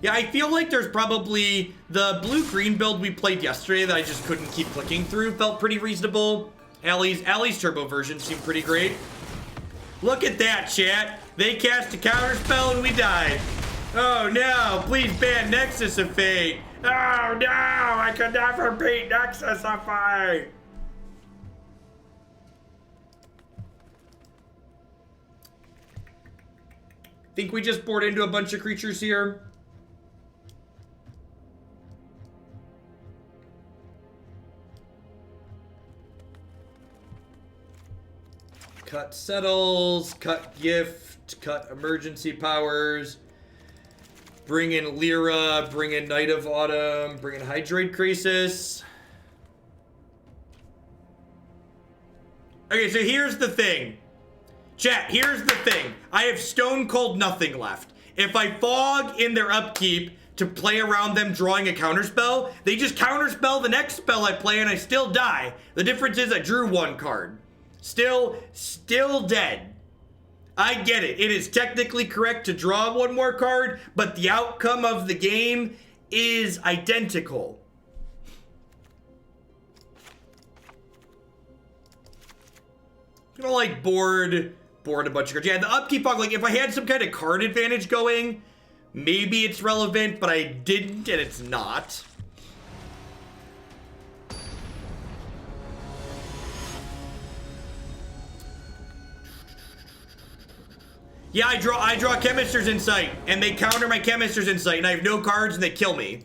Yeah, I feel like there's probably the blue-green build we played yesterday that I just couldn't keep clicking through. Felt pretty reasonable. Allie's turbo version seemed pretty great. Look at that, chat. They cast a counter spell and we died. Oh no, please ban Nexus of Fate. Oh no, I could never beat Nexus of Fate. Think we just bored into a bunch of creatures here. Cut settles, cut gift, cut emergency powers, bring in Lyra, bring in Night of Autumn, bring in Hydroid Crisis. Okay, so here's the thing. Chat, here's the thing. I have stone cold nothing left. If I fog in their upkeep to play around them drawing a counterspell, they just counterspell the next spell I play and I still die. The difference is I drew 1 card. Still dead. I get it. It is technically correct to draw 1 more card, but the outcome of the game is identical. I'm gonna like board a bunch of cards. Yeah, the upkeep fog, like if I had some kind of card advantage going, maybe it's relevant, but I didn't and it's not. Yeah, I draw Chemister's Insight, and they counter my Chemister's Insight, and I have no cards, and they kill me.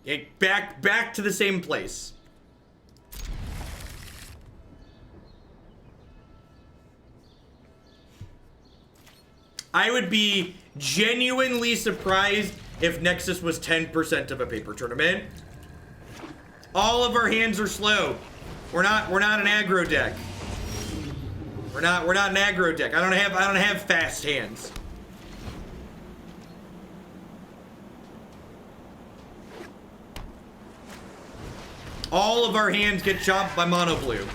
Yeah, back to the same place. I would be genuinely surprised if Nexus was 10% of a paper tournament. All of our hands are slow. We're not an aggro deck. We're not an aggro deck. I don't have fast hands. All of our hands get chopped by mono blue.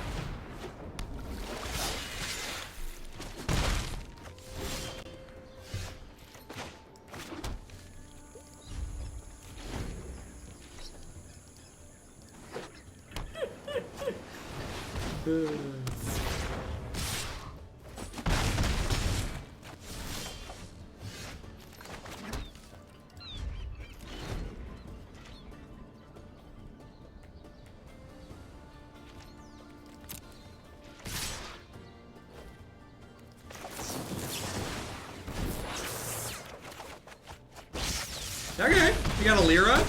Okay, you got a Lyra?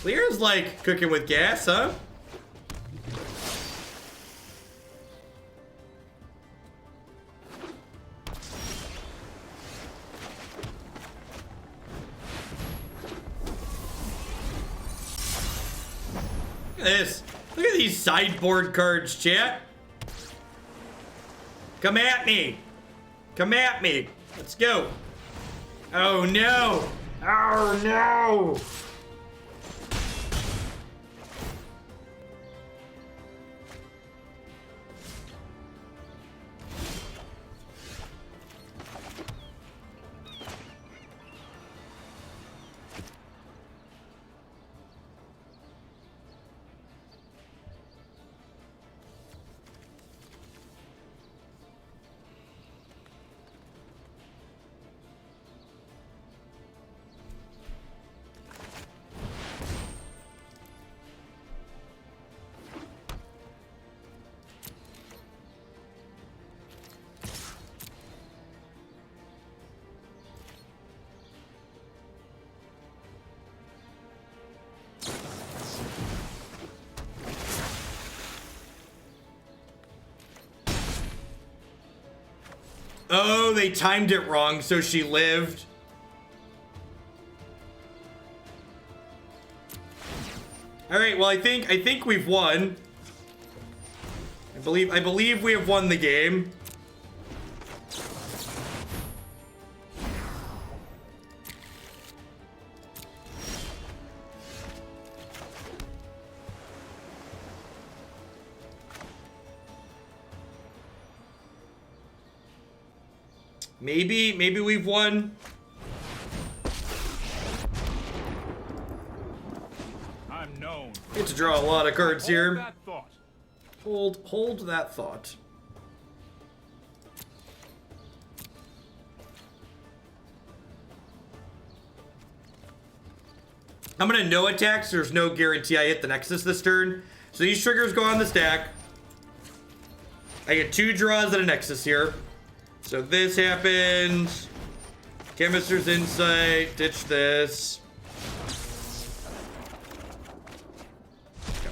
Lyra's like cooking with gas, huh? Look at this. Look at these sideboard cards, chat. Come at me. Come at me. Let's go. Oh no. Oh no! Oh, they timed it wrong, so she lived. All right, well, I think we've won. I believe we have won the game. Maybe we've won. I'm known. Get to draw a lot of cards here. That thought. Hold that thought. I'm gonna no attacks. There's no guarantee I hit the Nexus this turn. So these triggers go on the stack. I get 2 draws and a Nexus here. So this happens. Chemister's Insight. Ditch this. Okay.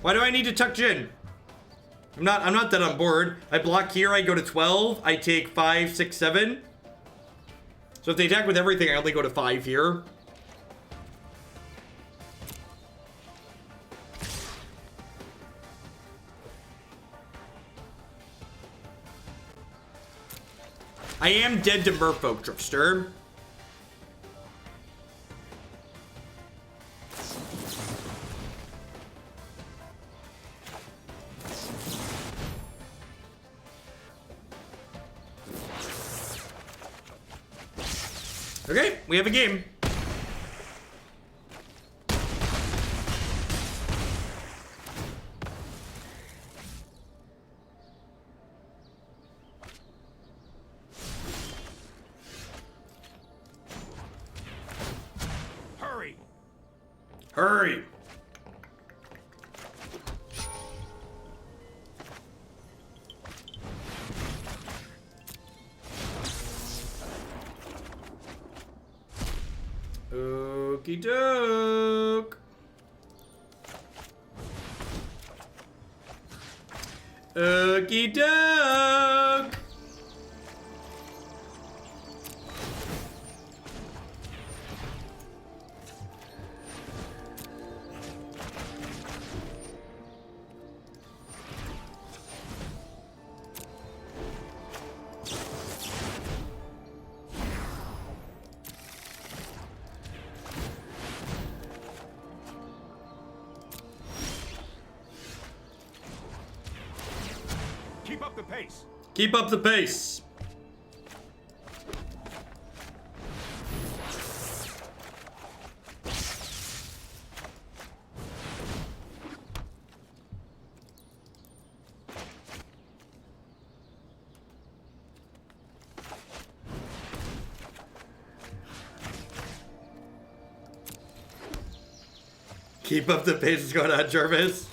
Why do I need to tuck Jin? I'm not that on board. I block here. I go to 12. I take 5, 6, 7. So if they attack with everything, I only go to 5 here. I am dead to Merfolk Dripster. Okay, we have a game. Hurry! Hurry! Okie doke. Okie doke. Keep up the pace. Keep up the pace. Keep up the pace. What's going on, Jarvis?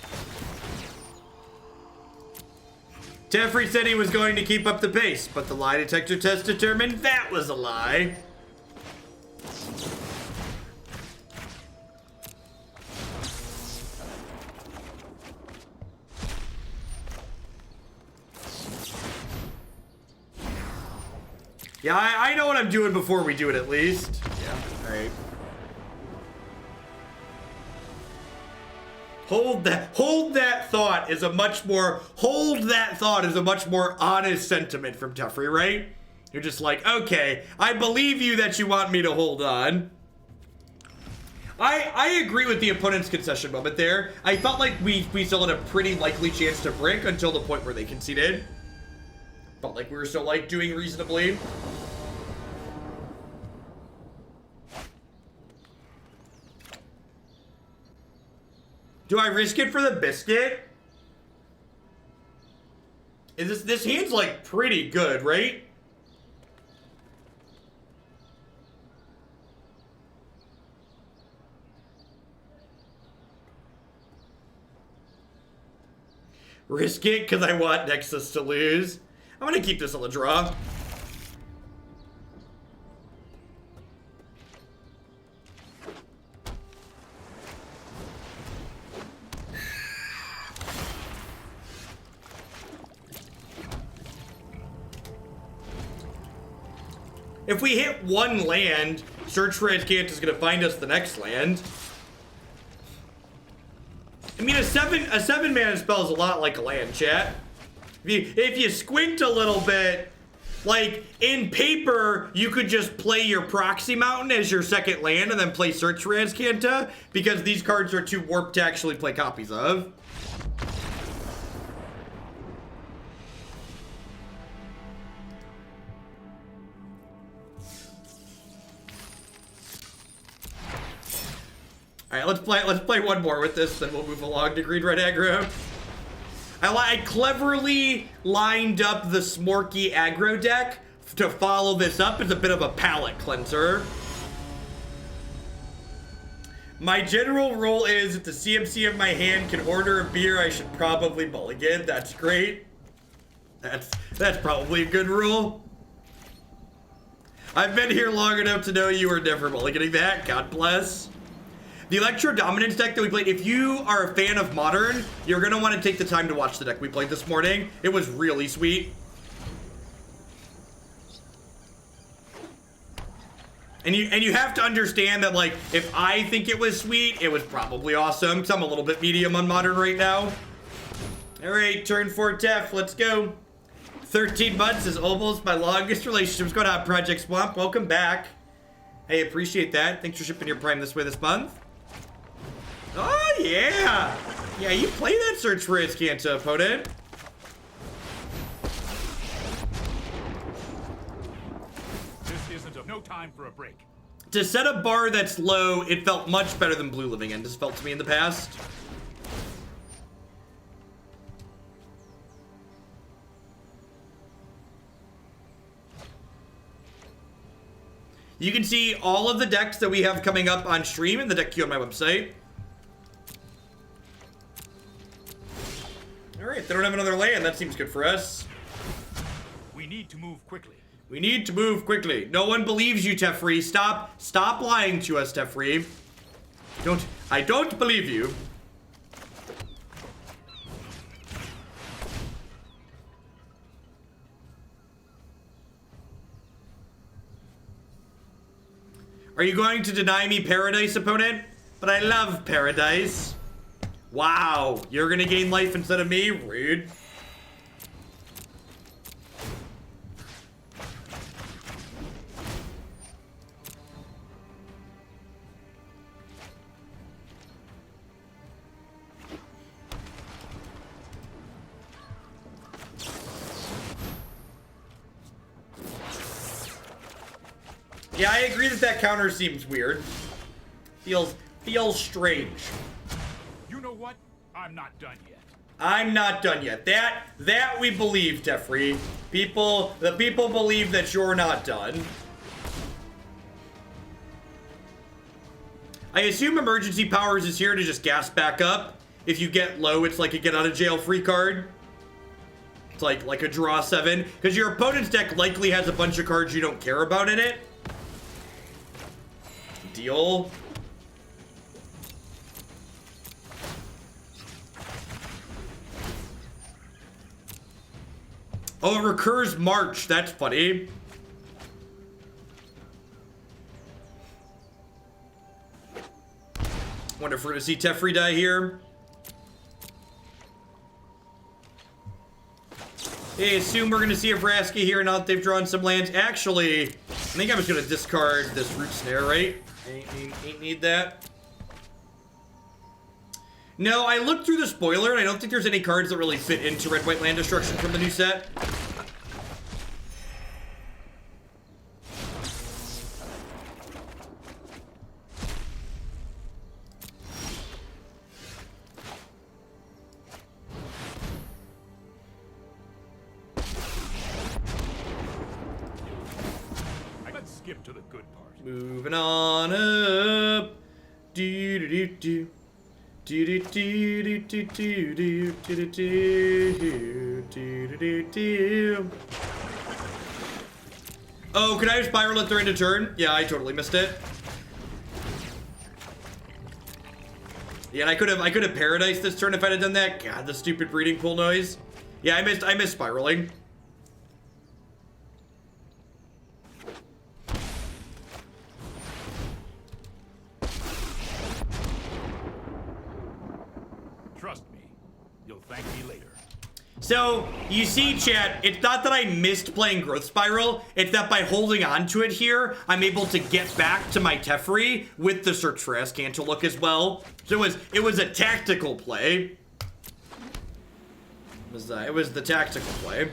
Teferi said he was going to keep up the pace, but the lie detector test determined that was a lie. Yeah, I know what I'm doing before we do it at least. Yeah, alright. Hold that thought is a much more honest sentiment from Teferi, right? You're just like, okay, I believe you that you want me to hold on. I agree with the opponent's concession moment there. I felt like we still had a pretty likely chance to brick until the point where they conceded. Felt like we were still like doing reasonably. Do I risk it for the biscuit? Is this hand's like pretty good, right? Risk it because I want Nexus to lose. I'm gonna keep this on the draw. If we hit one land, Search for Azcanta is going to find us the next land. I mean, a seven mana spell is a lot like a land, chat. If you squint a little bit, like, in paper, you could just play your Proxy Mountain as your second land and then play Search for Azcanta, because these cards are too warped to actually play copies of. Alright, let's play one more with this, then we'll move along to green red aggro. I cleverly lined up the Smorky aggro deck to follow this up as a bit of a palate cleanser. My general rule is if the CMC of my hand can order a beer, I should probably mulligan. That's great. That's probably a good rule. I've been here long enough to know you were never mulliganing that. God bless. The Electro Dominance deck that we played, if you are a fan of Modern, you're going to want to take the time to watch the deck we played this morning. It was really sweet. And you have to understand that, like, if I think it was sweet, it was probably awesome, because I'm a little bit medium on Modern right now. All right, turn 4 Tef, let's go. 13 months is almost my longest relationship. What's going on, Project Swamp? Welcome back. Hey, appreciate that. Thanks for shipping your Prime this way this month. Oh, yeah. Yeah, you play that Search for Azcanta, opponent. This isn't no time for a break. To set a bar that's low, it felt much better than Blue Living End has felt to me in the past. You can see all of the decks that we have coming up on stream in the deck queue on my website. Alright, they don't have another land. That seems good for us. We need to move quickly. We need to move quickly. No one believes you, Teferi. Stop lying to us, Teferi. I don't believe you. Are you going to deny me paradise, opponent? But I love paradise. Wow, you're gonna gain life instead of me? Rude. Yeah, I agree that counter seems weird. Feels strange. You know what? I'm not done yet. I'm not done yet. That we believe, Teferi. The people believe that you're not done. I assume Emergency Powers is here to just gas back up. If you get low, it's like a get out of jail free card. It's like a draw 7. Because your opponent's deck likely has a bunch of cards you don't care about in it. Deal. Oh, it recurs March. That's funny. Wonder if we're gonna see Teferi die here. Hey, assume we're gonna see a Vraska here now that they've drawn some lands. Actually, I think I was gonna discard this Root Snare, right? Ain't need that. No, I looked through the spoiler and I don't think there's any cards that really fit into red-white land destruction from the new set. Let's skip to the good part. Moving on up. Do do do do. Do do do do do do do do do do do. Oh, can I spiral it during the turn? Yeah, I totally missed it. Yeah, and I could have paradised this turn if I'd have done that. God, the stupid breeding pool noise. Yeah, I missed spiraling. Trust me, you'll thank me later. So, you see, chat, it's not that I missed playing Growth Spiral, it's that by holding on to it here, I'm able to get back to my Teferi with the Search for Azcanta look as well. So it was a tactical play. It was the tactical play.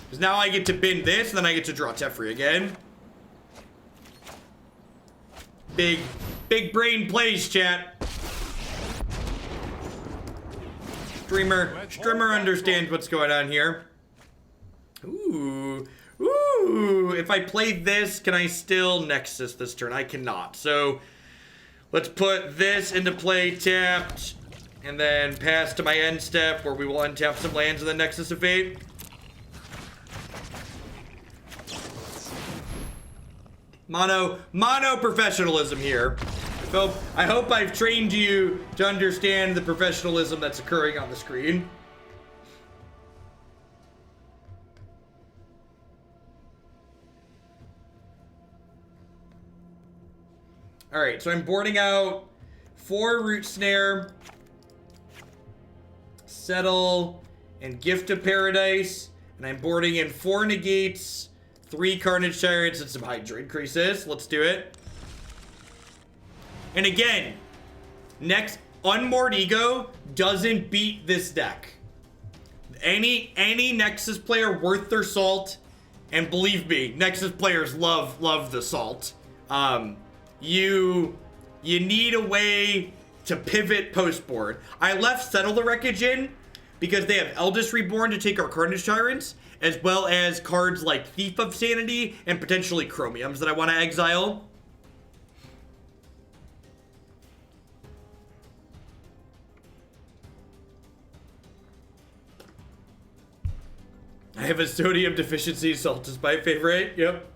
Because now I get to bin this, and then I get to draw Teferi again. Big brain plays, chat. Streamer understands what's going on here. Ooh. If I play this, can I still Nexus this turn? I cannot. So, let's put this into play tapped. And then pass to my end step, where we will untap some lands in the Nexus of Fate. Mono professionalism here. I hope I've trained you to understand the professionalism that's occurring on the screen. Alright, so I'm boarding out 4 Root Snare, Settle, and Gift of Paradise. And I'm boarding in 4 negates, 3 Carnage Tyrants, and some Hydra increases. Let's do it. And again, next, Unmoored Ego doesn't beat this deck. Any Nexus player worth their salt, and believe me, Nexus players love the salt. You need a way to pivot post board. I left Settle the Wreckage in because they have Eldest Reborn to take our Carnage Tyrants, as well as cards like Thief of Sanity and potentially Chromiums that I want to exile. I have a sodium deficiency. Salt is my favorite. Yep.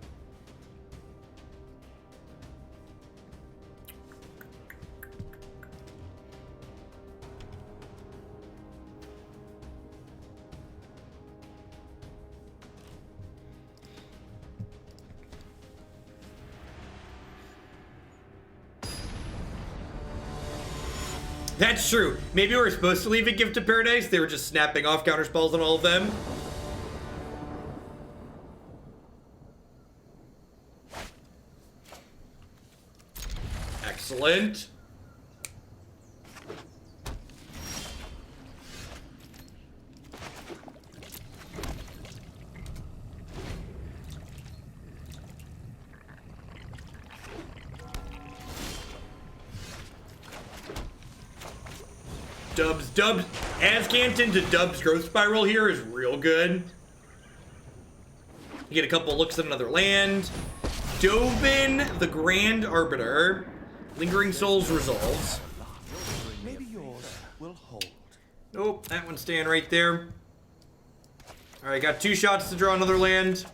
That's true. Maybe we were supposed to leave a Gift of Paradise. They were just snapping off counter spells on all of them. Excellent. Dubs. Azcanta to Dubs growth spiral here is real good. You get a couple looks at another land. Dovin, the Grand Arbiter. Lingering Souls resolves. Maybe yours will hold. Nope, that one's staying right there. Alright, got 2 shots to draw another land.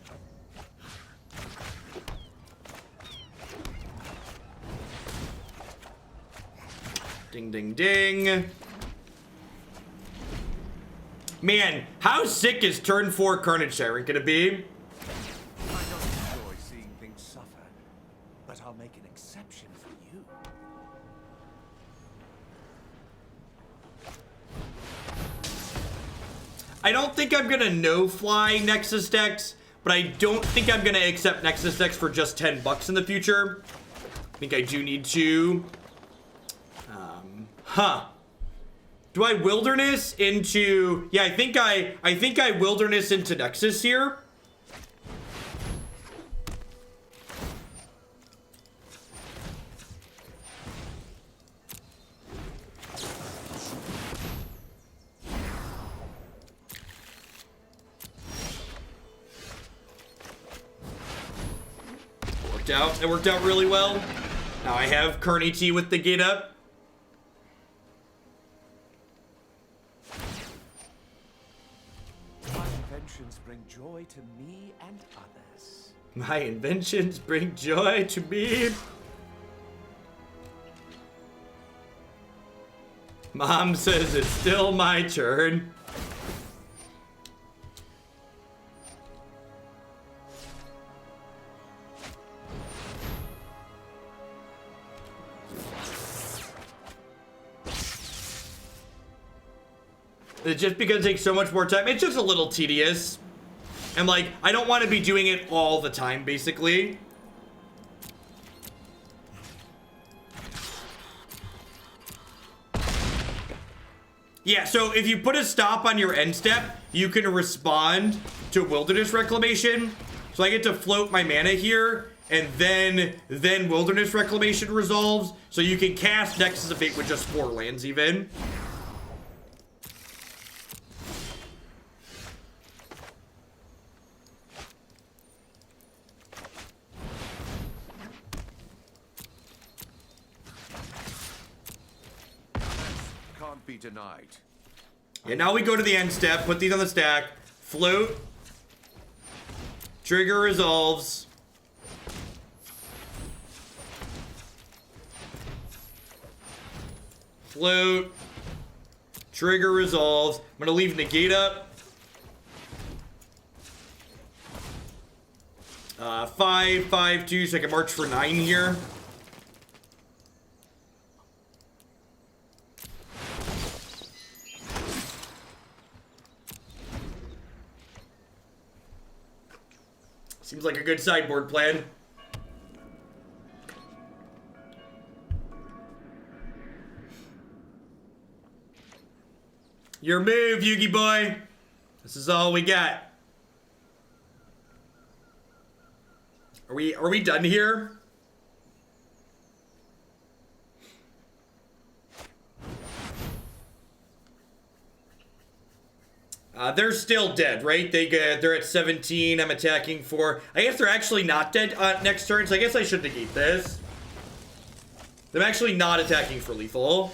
Ding, ding, ding. Man, how sick is turn 4 Carnage Tyrant gonna be? I don't enjoy seeing things suffer, but I'll make an exception for you. I don't think I'm gonna no-fly Nexus decks, but I don't think I'm gonna accept Nexus decks for just $10 in the future. I think I do need to. Do I Wilderness into? Yeah, I think I Wilderness into Nexus here. It worked out really well. Now I have Carney T with the gate up. My inventions bring joy to me and others. My inventions bring joy to me. Mom says it's still my turn. Just because it takes so much more time, it's just a little tedious. And like, I don't want to be doing it all the time, basically. Yeah, so if you put a stop on your end step, you can respond to Wilderness Reclamation. So I get to float my mana here, and then Wilderness Reclamation resolves. So you can cast Nexus of Fate with just 4 lands even. Be denied. Yeah, now we go to the end step, put these on the stack, float, trigger resolves, float, trigger resolves. I'm gonna leave negate up. 5, 5, 2, so I can march for 9 here. Seems like a good sideboard plan. Your move, Yugi boy. This is all we got. Are we done here? They're still dead, right? They're at 17. I'm attacking for. I guess they're actually not dead next turn, so I guess I should negate this. I'm actually not attacking for lethal.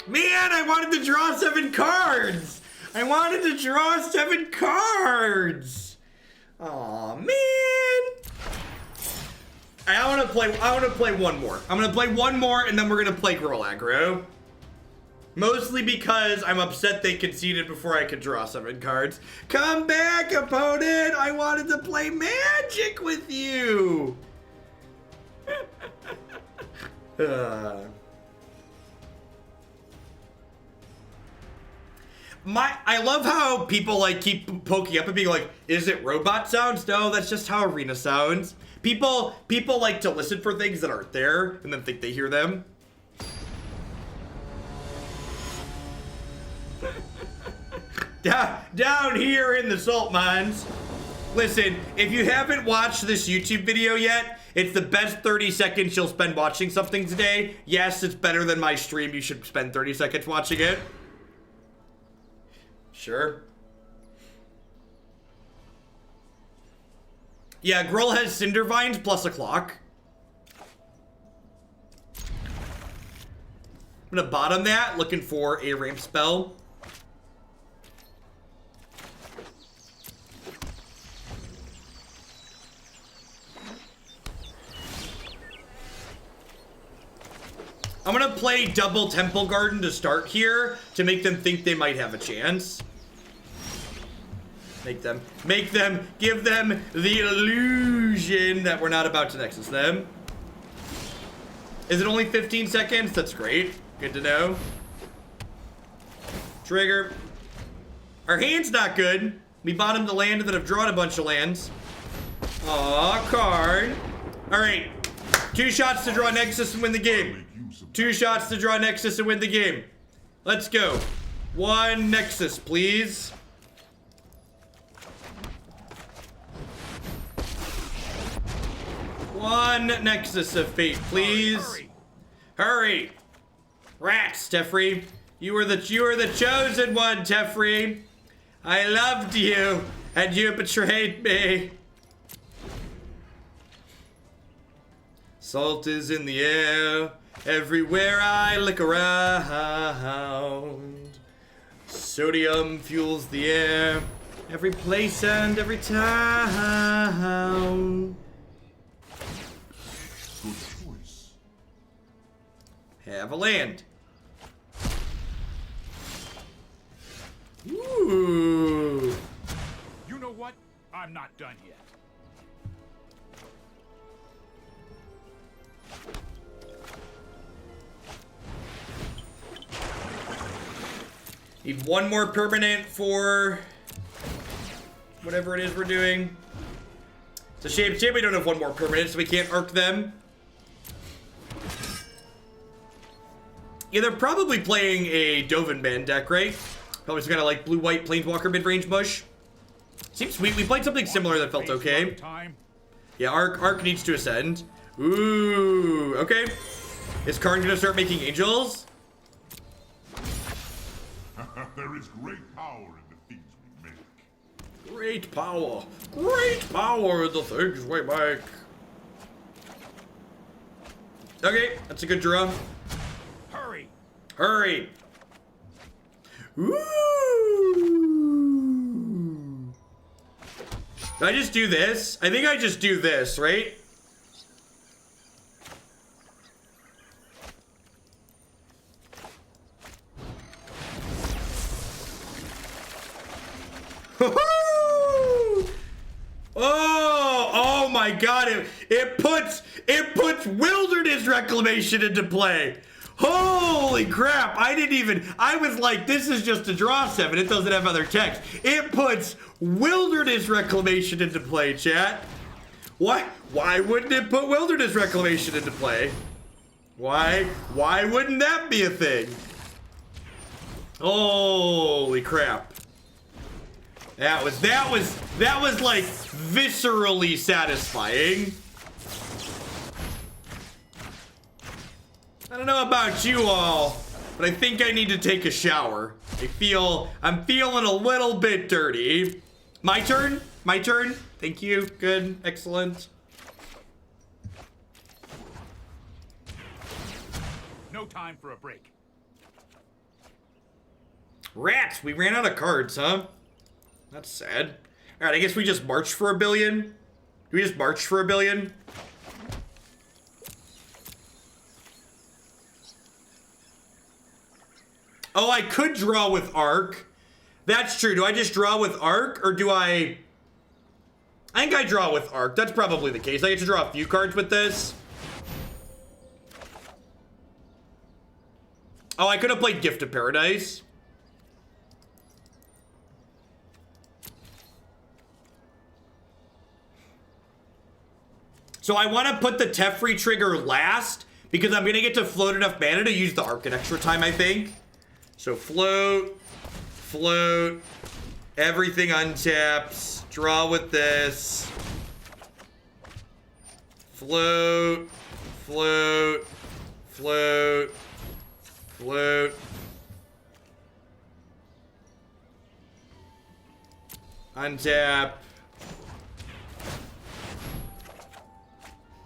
Man, I wanted to draw 7 cards. I wanted to draw 7 cards. Aw, man. I want to play one more. I'm going to play one more, and then we're going to play Girl Aggro. Mostly because I'm upset they conceded before I could draw 7 cards. Come back, opponent. I wanted to play Magic with you. I love how people like keep poking up and being like, is it robot sounds? No, that's just how arena sounds. People like to listen for things that aren't there and then think they hear them. Down here in the salt mines. Listen, if you haven't watched this YouTube video yet, it's the best 30 seconds you'll spend watching something today. Yes, it's better than my stream. You should spend 30 seconds watching it. Sure. Yeah, Gruul has Cinder Vines plus a clock. I'm gonna bottom that, looking for a ramp spell. I'm gonna play double Temple Garden to start here to make them think they might have a chance. Give them the illusion that we're not about to Nexus them. Is it only 15 seconds? That's great. Good to know. Trigger. Our hand's not good. We bottomed the land and then have drawn a bunch of lands. Aw, card. All right. 2 shots to draw Nexus and win the game. 2 shots to draw Nexus and win the game. Let's go. 1 Nexus, please. One Nexus of Fate, please. Hurry. Rats, Teferi. You were the chosen one, Teferi. I loved you, and you betrayed me. Salt is in the air, everywhere I look around. Sodium fuels the air, every place and every town. Good choice. Have a land. Ooh. You know what? I'm not done yet. Need 1 more permanent for whatever it is we're doing. It's a shame we don't have 1 more permanent, so we can't arc them. Yeah, they're probably playing a Dovinban deck, right? Probably some kind of like blue-white Planeswalker midrange mush. Seems sweet. We played something similar that felt okay. Yeah, Arc needs to ascend. Ooh, okay. Is Karn gonna start making angels? There is great power in the things we make. Great power. Great power in the things we make. Okay, that's a good draw. Hurry. Hurry. Ooh. Did I just do this? I think I just do this, right? Oh my God! It puts Wilderness Reclamation into play. Holy crap, I was like, this is just a draw 7, it doesn't have other text. It puts Wilderness Reclamation into play, chat. Why wouldn't it put Wilderness Reclamation into play? Why wouldn't that be a thing? Holy crap. That was like viscerally satisfying. I don't know about you all, but I think I need to take a shower. I'm feeling a little bit dirty. My turn? My turn? Thank you. Good. Excellent. No time for a break. Rats! We ran out of cards, huh? That's sad. Alright, I guess we just marched for 1 billion. Do we just march for 1 billion? Oh, I could draw with Arc. That's true. Do I just draw with Arc, or do I think I draw with Arc. That's probably the case. I get to draw a few cards with this. Oh, I could have played Gift of Paradise. So I want to put the Teferi trigger last because I'm going to get to float enough mana to use the Arc an extra time, I think. So float, float, everything untaps, draw with this. Float, float, float, float. Untap.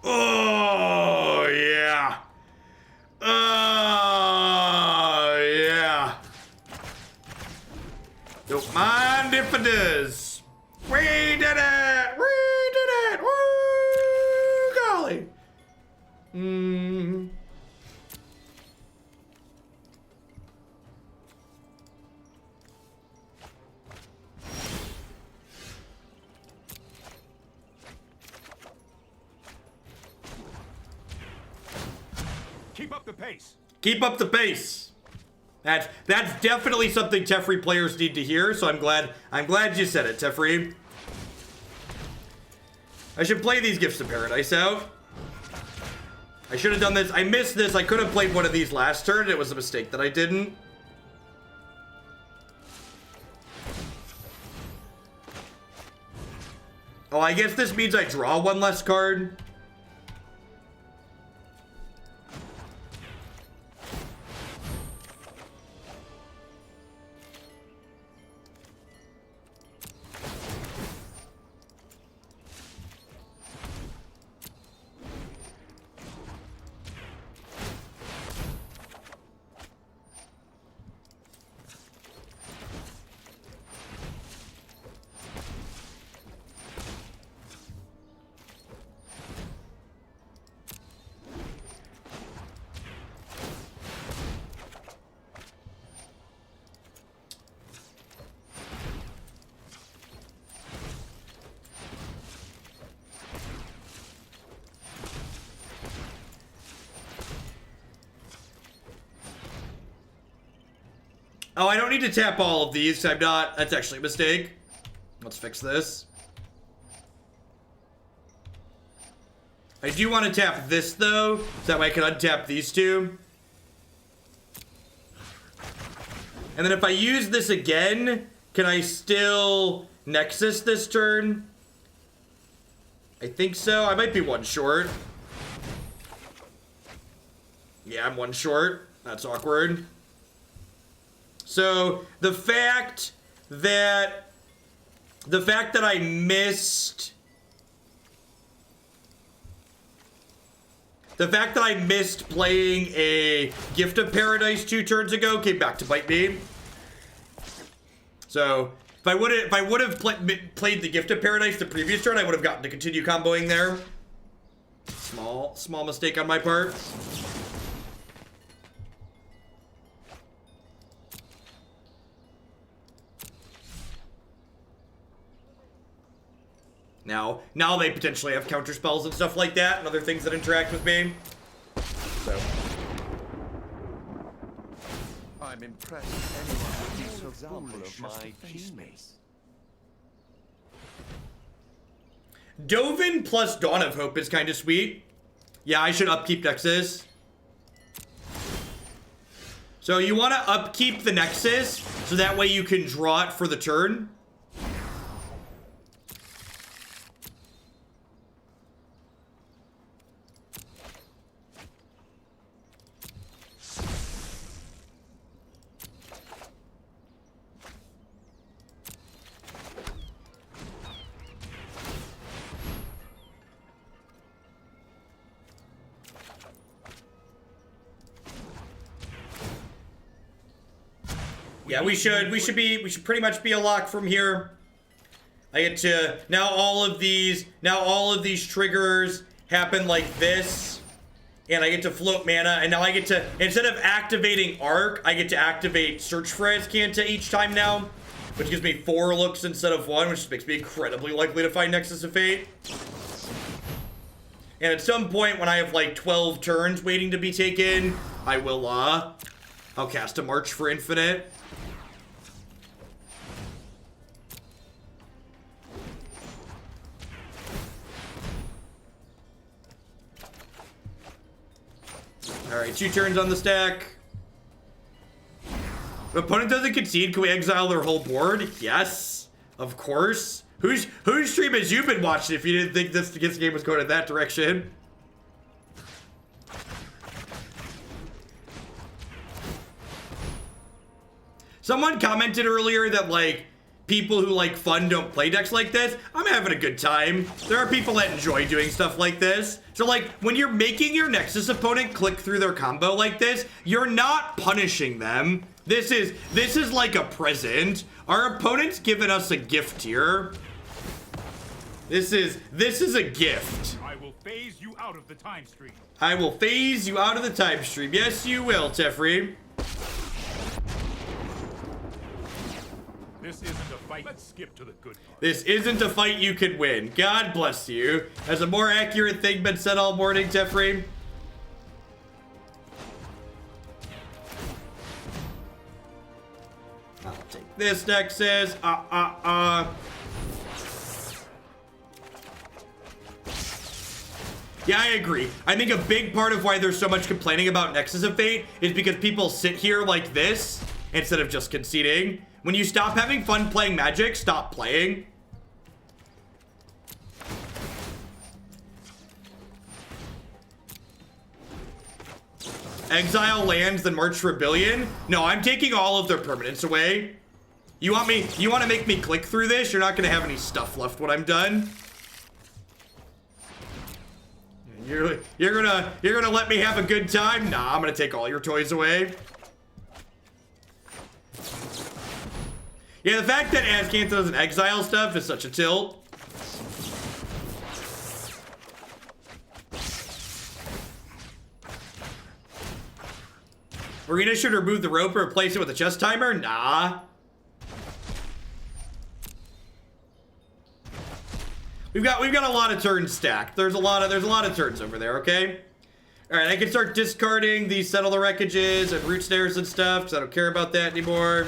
Oh, yeah. Oh, yeah. Don't mind if it is. We did it. We did it. Woo, golly. Keep up the pace. Keep up the pace. That's definitely something Teferi players need to hear, so I'm glad you said it, Teferi. I should play these Gifts of Paradise out. I should have done this. I missed this. I could have played one of these last turn. It was a mistake that I didn't. Oh, I guess this means I draw one less card. Oh, I don't need to tap all of these. I'm not. That's actually a mistake. Let's fix this. I do want to tap this, though, so that way I can untap these two. And then if I use this again, can I still Nexus this turn? I think so. I might be one short. Yeah, I'm one short. That's awkward. So the fact that I missed playing a Gift of Paradise 2 turns ago came back to bite me. So if I would have played the Gift of Paradise the previous turn, I would have gotten to continue comboing there. Small mistake on my part. Now they potentially have counter spells and stuff like that, and other things that interact with me. So I'm impressed anyone would be so foolish as to face me. Dovin plus Dawn of Hope is kind of sweet. Yeah, I should upkeep Nexus. So you want to upkeep the Nexus, so that way you can draw it for the turn. Yeah, we should pretty much be a lock from here. I get to now all of these triggers happen like this, and I get to float mana, and now I get to, instead of activating Arc, I get to activate Search for Azcanta each time now, which gives me 4 looks instead of 1, which makes me incredibly likely to find Nexus of Fate. And at some point when I have like 12 turns waiting to be taken, I will I'll cast a March for Infinite. Alright, 2 turns on the stack. If opponent doesn't concede, can we exile their whole board? Yes, of course. Whose stream has you been watching if you didn't think this game was going in that direction? Someone commented earlier that, like, people who like fun don't play decks like this. I'm having a good time. There are people that enjoy doing stuff like this. So like when you're making your Nexus opponent click through their combo like this, you're not punishing them. This is like a present. Our opponent's given us a gift here. This is a gift. I will phase you out of the time stream. I will phase you out of the time stream. Yes, you will, Teferi. This isn't a fight. Let's skip to the good part. This isn't a fight you can win. God bless you. Has a more accurate thing been said all morning, Teferi? I'll take this Nexus. Yeah, I agree. I think a big part of why there's so much complaining about Nexus of Fate is because people sit here like this instead of just conceding. When you stop having fun playing Magic, stop playing. Exile lands, then March Rebellion? No, I'm taking all of their permanents away. You want to make me click through this? You're not gonna have any stuff left when I'm done. You're gonna let me have a good time? Nah, I'm gonna take all your toys away. Yeah, the fact that Azcanta doesn't exile stuff is such a tilt. Arena should remove the rope or replace it with a chest timer? Nah. We've got a lot of turns stacked. There's a lot of turns over there, okay? Alright, I can start discarding these Settle the Wreckages and Root Snares and stuff, because I don't care about that anymore.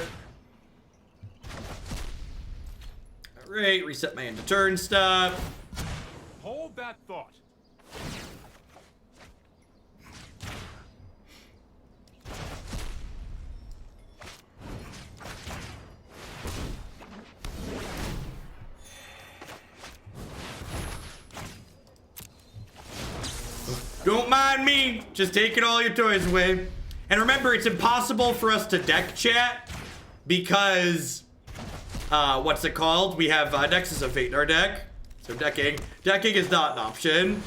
Alright, reset my end of turn stuff. Hold that thought. Don't mind me, just taking all your toys away. And remember, it's impossible for us to deck chat because, what's it called? We have Nexus of Fate in our deck. So decking is not an option.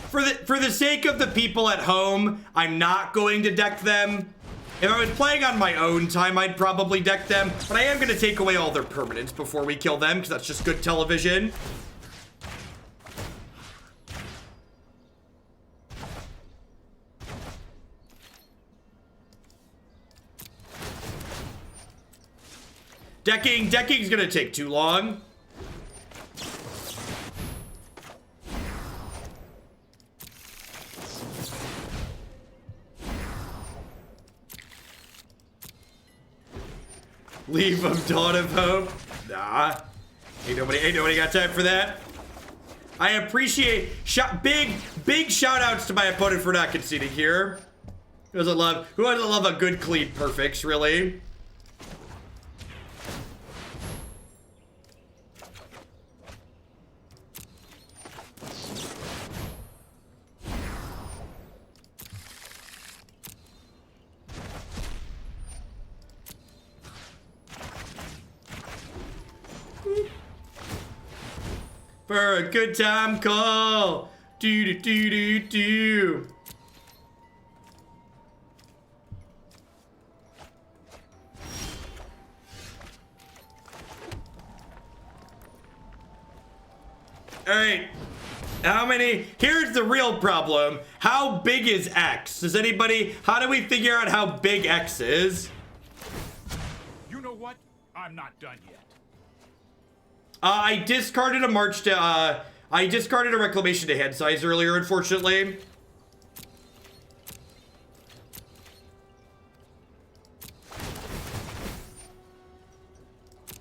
For the sake of the people at home, I'm not going to deck them. If I was playing on my own time, I'd probably deck them, but I am going to take away all their permanents before we kill them, because that's just good television. Decking's going to take too long. Leave of Dawn of Hope. Nah. Ain't nobody got time for that. I appreciate big shout outs to my opponent for not conceding here. Who doesn't love a good clean perfects, really? For a good time call. Do do do do do. All right. How many? Here's the real problem. How big is X? Does anybody? How do we figure out how big X is? You know what? I'm not done yet. I discarded a march to, I discarded a reclamation to hand size earlier, unfortunately.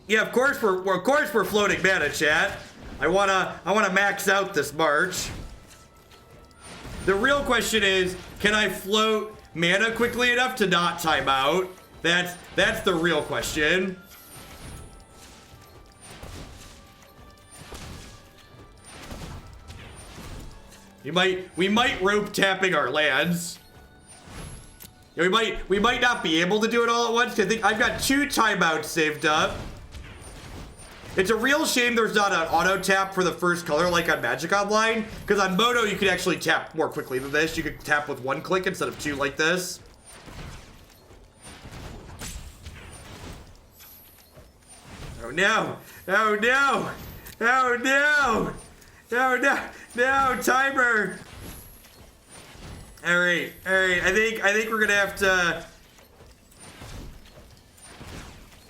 Yeah, of course we're floating mana, chat. I wanna max out this march. The real question is, can I float mana quickly enough to not time out? That's the real question. We might rope tapping our lands. Yeah, we might not be able to do it all at once. I think I've got 2 timeouts saved up. It's a real shame there's not an auto tap for the first color like on Magic Online, because on Moto you could actually tap more quickly than this. You could tap with 1 click instead of 2 like this. Oh no! Oh no! Oh no! No, no, no, timer. All right. I think we're gonna have to.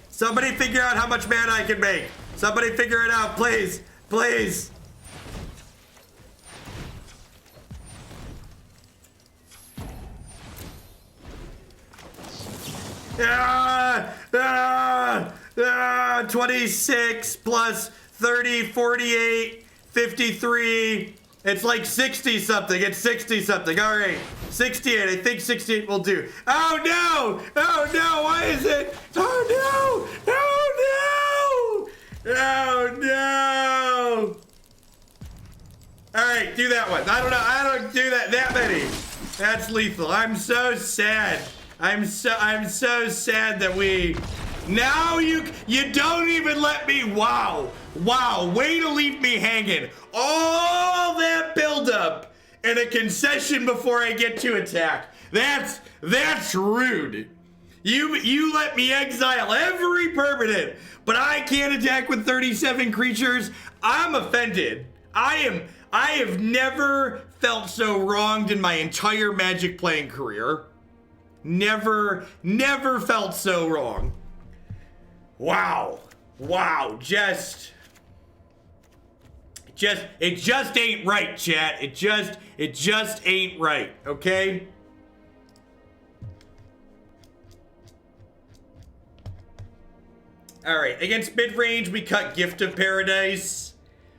Somebody figure out how much mana I can make. Somebody figure it out, please, please. Ah, ah, ah, 26 plus 30, 48. 53. It's like 60 something. It's 60 something. All right. 68. I think 68 will do. Oh no! Oh no! Why is it? Oh no! Oh no! Oh no! All right, do that one. I don't know. I don't do that many. That's lethal. I'm so sad. I'm so sad that we. Now you don't even let me. Wow. Way to leave me hanging. All that buildup and a concession before I get to attack. That's rude. You let me exile every permanent, but I can't attack with 37 creatures. I'm offended. I have never felt so wronged in my entire Magic playing career. Never felt so wrong. Wow. It just ain't right, chat. It just ain't right, okay? All right, against Midrange, we cut Gift of Paradise.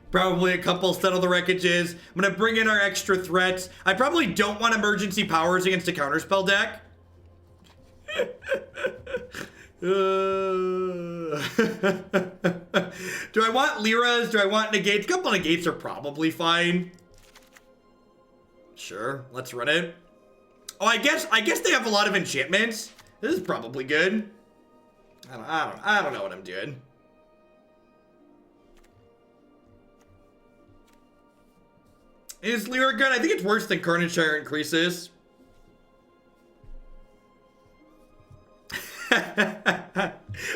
Probably a couple Settle the Wreckages. I'm gonna bring in our extra threats. I probably don't want emergency powers against a counterspell deck. Do I want Lyras? Do I want negates? A couple negates are probably fine. Sure, let's run it. Oh, I guess they have a lot of enchantments. This is probably good. I don't know what I'm doing. Is Lyra good? I think it's worse than Carnage Tyrant Crisis.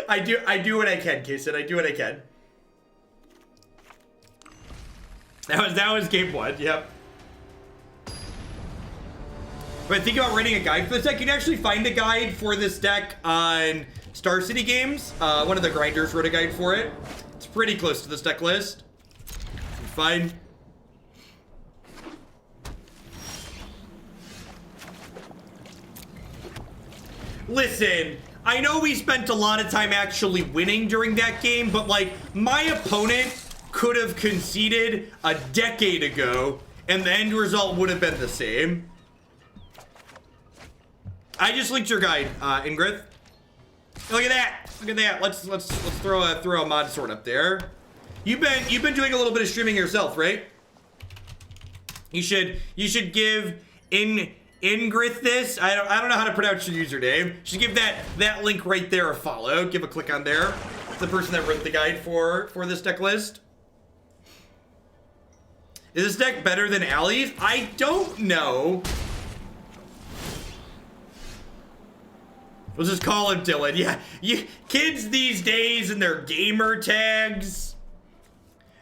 I do what I can, Kaysen. I do what I can. That was game 1, yep. But think about writing a guide for this deck. You can actually find a guide for this deck on Star City Games. One of the grinders wrote a guide for it. It's pretty close to this deck list. Fine. Listen, I know we spent a lot of time actually winning during that game, but like my opponent could have conceded a decade ago and the end result would have been the same. I just linked your guide, Ingrid. Look at that! Look at that! Let's throw a mod sword up there. You've been doing a little bit of streaming yourself, right? You should give Ingrid this. I don't know how to pronounce your username. You should give that link right there a follow. Give a click on there. It's the person that wrote the guide for this deck list. Is this deck better than Allie's? I don't know. We'll just call him Dylan. Yeah, kids these days and their gamer tags.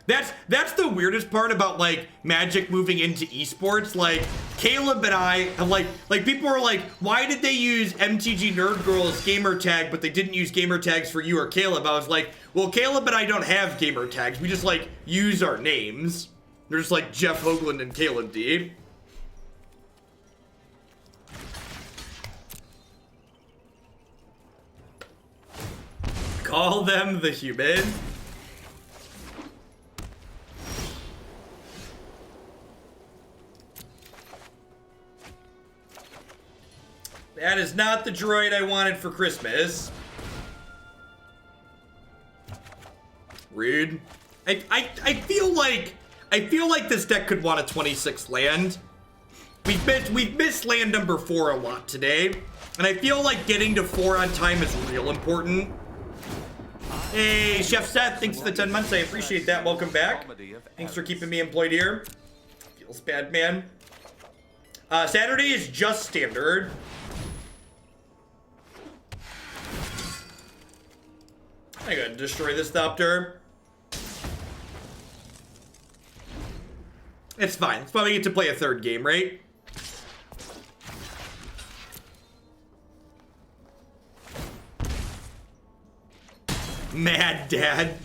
That's the weirdest part about like Magic moving into esports. Like Caleb and I have like people are like, why did they use MTG Nerd Girl's gamer tag, but they didn't use gamer tags for you or Caleb? I was like, well, Caleb and I don't have gamer tags. We just like use our names. They're just like Jeff Hoagland and Caleb D. Call them the human. That is not the droid I wanted for Christmas. Rude. I feel like this deck could want a 26th land. We've missed land number 4 a lot today, and I feel like getting to 4 on time is real important. Hey, Chef Seth, thanks for the 10 months. I appreciate that. Welcome back. Thanks for keeping me employed here. Feels bad, man. Saturday is just standard. I'm gonna destroy this Thopter. It's fine. It's fine. We get to play a 3rd game, right? Mad Dad.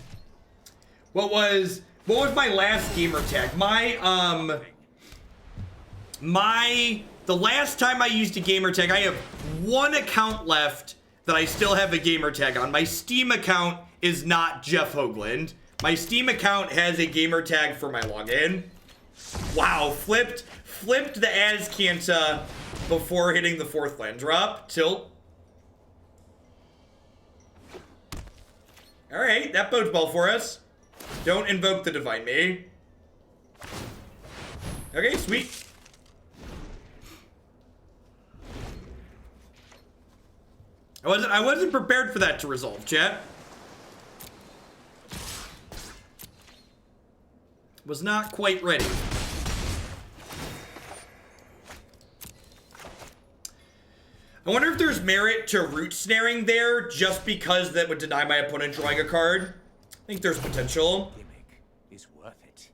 What was my last gamer tag? The last time I used a gamer tag, I have 1 account left that I still have a gamer tag on. My Steam account is not Jeff Hoagland. My Steam account has a gamer tag for my login. Wow, flipped the Azcanta before hitting the 4th land drop. Tilt. Alright, that bodes well for us. Don't invoke the Divine Me. Okay, sweet. I wasn't prepared for that to resolve, chat. Was not quite ready. I wonder if there's merit to root snaring there just because that would deny my opponent drawing a card. I think there's potential. Gimmick is worth it.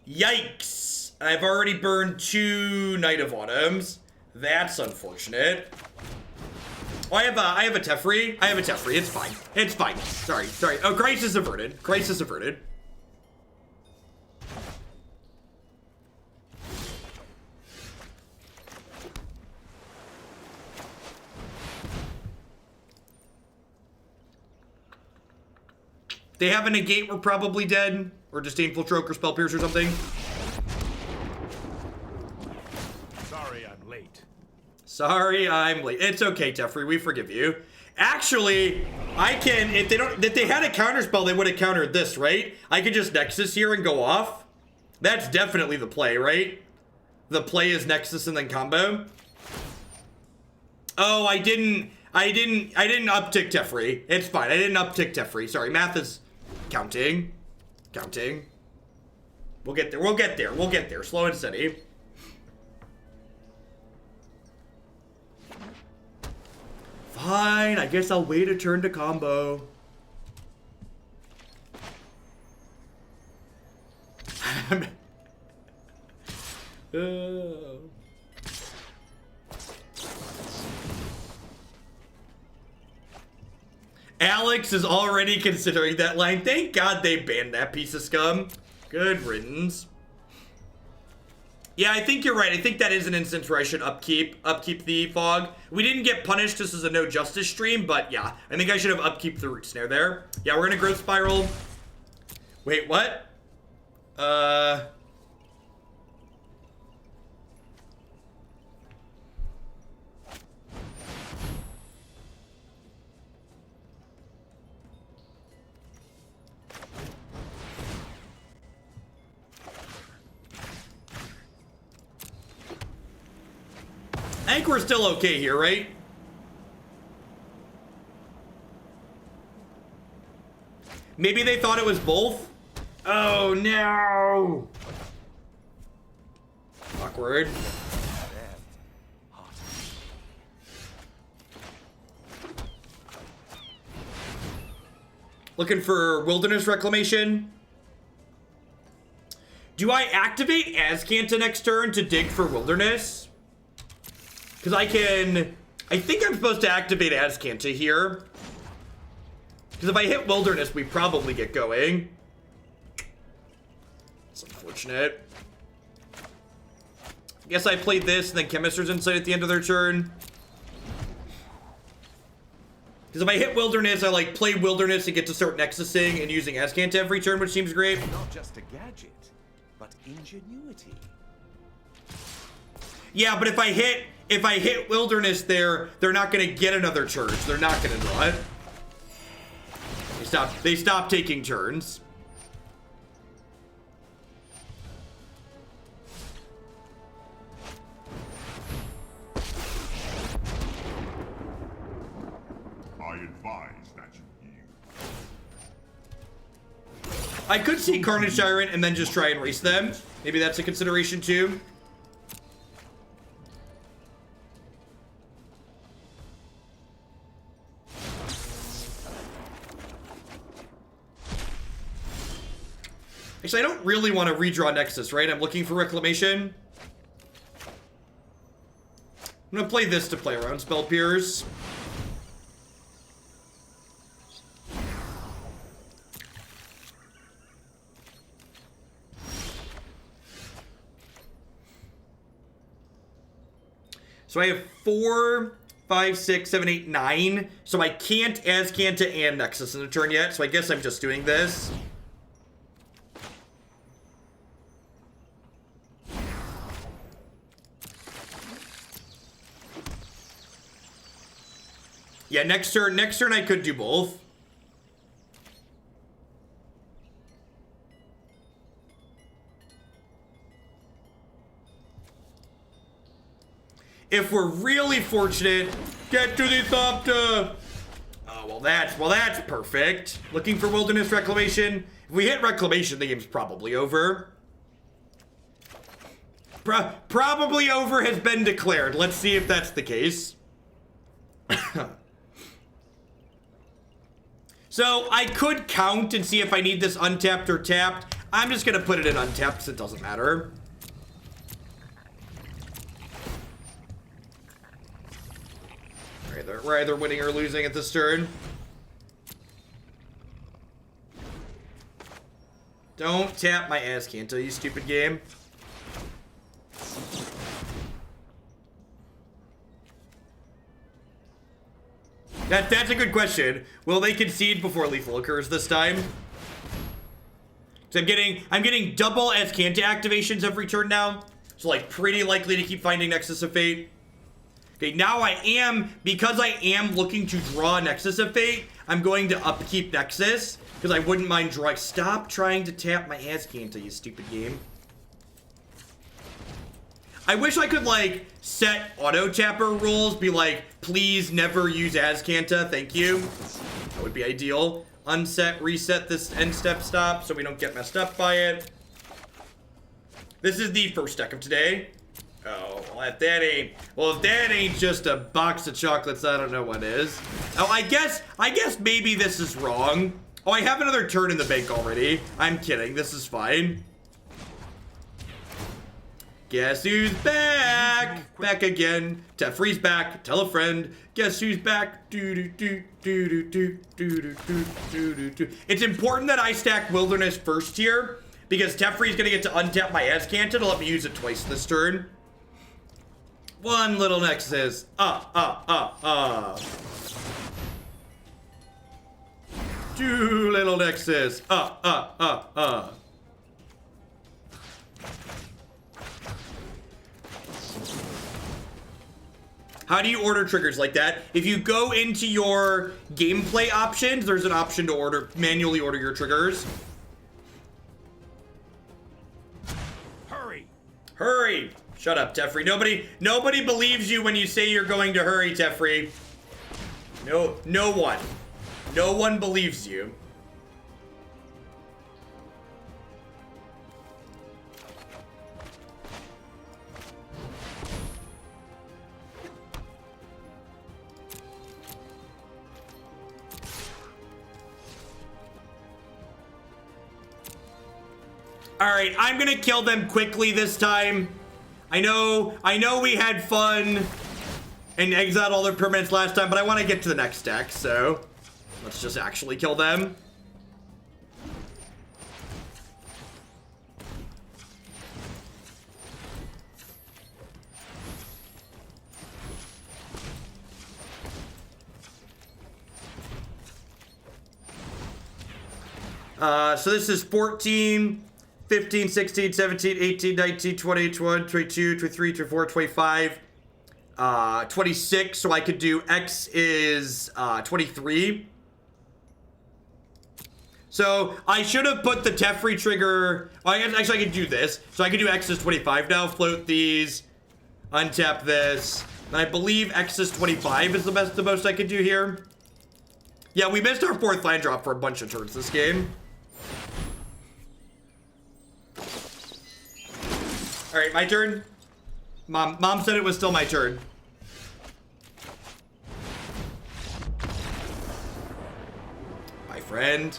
Yikes. I've already burned 2 Knight of Autumns. That's unfortunate. Oh, I have a Teferi. I have a Teferi. It's fine. It's fine. Sorry. Oh, crisis averted. Crisis averted. They have a negate, we're probably dead. Or Disdainful Stroke or Spell Pierce or something. Sorry I'm late. Sorry, I'm late. It's okay, Teferi, we forgive you. Actually, I can, if they had a counterspell, they would have countered this, right? I could just Nexus here and go off. That's definitely the play, right? The play is Nexus and then combo. Oh, I didn't uptick Teferi. It's fine, I didn't uptick Teferi. Sorry, math is counting. We'll get there, slow and steady. Fine, I guess I'll wait a turn to combo. Alex is already considering that line. Thank God they banned that piece of scum. Good riddance. Yeah, I think you're right. I think that is an instance where I should upkeep the fog. We didn't get punished. This is a no justice stream, but yeah, I think I should have upkeep the root snare there. Yeah, we're gonna growth spiral. Wait, what? I think we're still okay here, right? Maybe they thought it was both? Oh, no! Awkward. Looking for Wilderness Reclamation. Do I activate Azcanta next turn to dig for Wilderness? Because I think I'm supposed to activate Azcanta here. Because if I hit Wilderness, we probably get going. It's unfortunate. I guess I played this and then Chemister's Insight at the end of their turn. Because if I hit Wilderness, I like play Wilderness and get to start Nexusing and using Azcanta every turn, which seems great. Not just a gadget, but ingenuity. Yeah, but if I hit Wilderness there, they're not gonna get another charge. They're not gonna draw it. They stop taking turns. I advise that you yield. I could see Carnage Tyrant and then just try and race them. Maybe that's a consideration too. Actually, I don't really want to redraw Nexus, right? I'm looking for Reclamation. I'm gonna play this to play around Spell Pierce. So I have 4, 5, 6, 7, 8, 9. So I can't Azcanta and Nexus in a turn yet. So I guess I'm just doing this. Yeah, next turn I could do both. If we're really fortunate, get to the Thopter. Oh, well that's perfect. Looking for Wilderness Reclamation. If we hit Reclamation, the game's probably over. Probably over has been declared. Let's see if that's the case. So I could count and see if I need this untapped or tapped. I'm just gonna put it in untapped because it doesn't matter. We're either winning or losing at this turn. Don't tap my Azcanta, you stupid game. That's a good question. Will they concede before lethal occurs this time? So I'm getting double Azcanta activations every turn now. So like pretty likely to keep finding Nexus of Fate. Okay, now because I am looking to draw Nexus of Fate, I'm going to upkeep Nexus. Because I wouldn't mind drawing. Stop trying to tap my Azcanta, you stupid game. I wish I could, like, set auto-tapper rules. Be like, please never use Azcanta. Thank you. That would be ideal. Unset, reset this end step stop so we don't get messed up by it. This is the first deck of today. Oh, well, if that ain't just a box of chocolates, I don't know what is. Oh, I guess maybe this is wrong. Oh, I have another turn in the bank already. I'm kidding. This is fine. Guess who's back? Back again. Teferi's back. Tell a friend. Guess who's back? It's important that I stack Wilderness first here because Teferi's gonna get to untap my Azcanta to let me use it twice this turn. One little Nexus. Two little Nexus. How do you order triggers like that? If you go into your gameplay options, there's an option to manually order your triggers. Hurry! Hurry! Shut up, Teferi. Nobody believes you when you say you're going to hurry, Teferi. No one. No one believes you. All right, I'm gonna kill them quickly this time. I know we had fun and exiled all their permanents last time, but I want to get to the next deck, so let's just actually kill them. So this is 14, 15, 16, 17, 18, 19, 20, 21, 22, 23, 24, 25, 26. So I could do X is 23. So I should have put the Teferi trigger. I guess actually I could do this. So I could do X is 25 now. Float these, untap this. And I believe X is 25 is the most I could do here. Yeah, we missed our 4th land drop for a bunch of turns this game. All right, my turn. Mom said it was still my turn. My friend.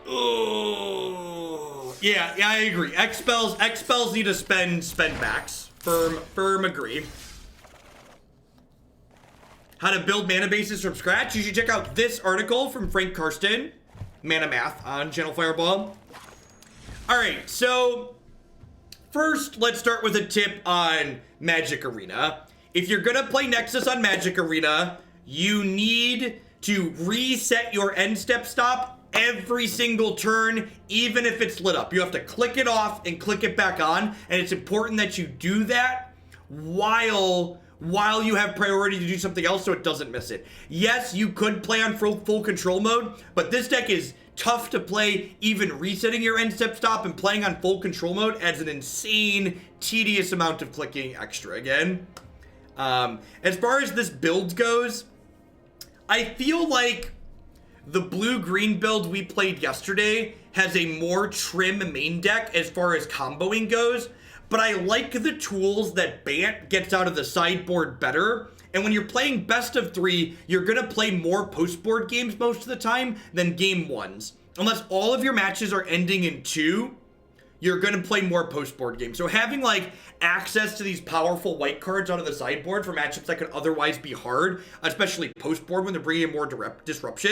Oh, yeah, I agree. X spells need to spend backs. Firm agree. How to build mana bases from scratch? You should check out this article from Frank Karsten, Mana Math on Channel Fireball. All right, so first, let's start with a tip on Magic Arena. If you're gonna play Nexus on Magic Arena, you need to reset your end step stop every single turn, even if it's lit up. You have to click it off and click it back on, and it's important that you do that while you have priority to do something else so it doesn't miss it. Yes, you could play on full control mode, but this deck is tough to play. Even resetting your end step stop and playing on full control mode adds an insane, tedious amount of clicking extra again. As far as this build goes, I feel like the blue-green build we played yesterday has a more trim main deck as far as comboing goes, but I like the tools that Bant gets out of the sideboard better. And when you're playing best of 3, you're gonna play more post-board games most of the time than game 1s. Unless all of your matches are ending in 2, you're gonna play more post-board games. So having like access to these powerful white cards out of the sideboard for matchups that could otherwise be hard, especially post-board when they're bringing in more disruption,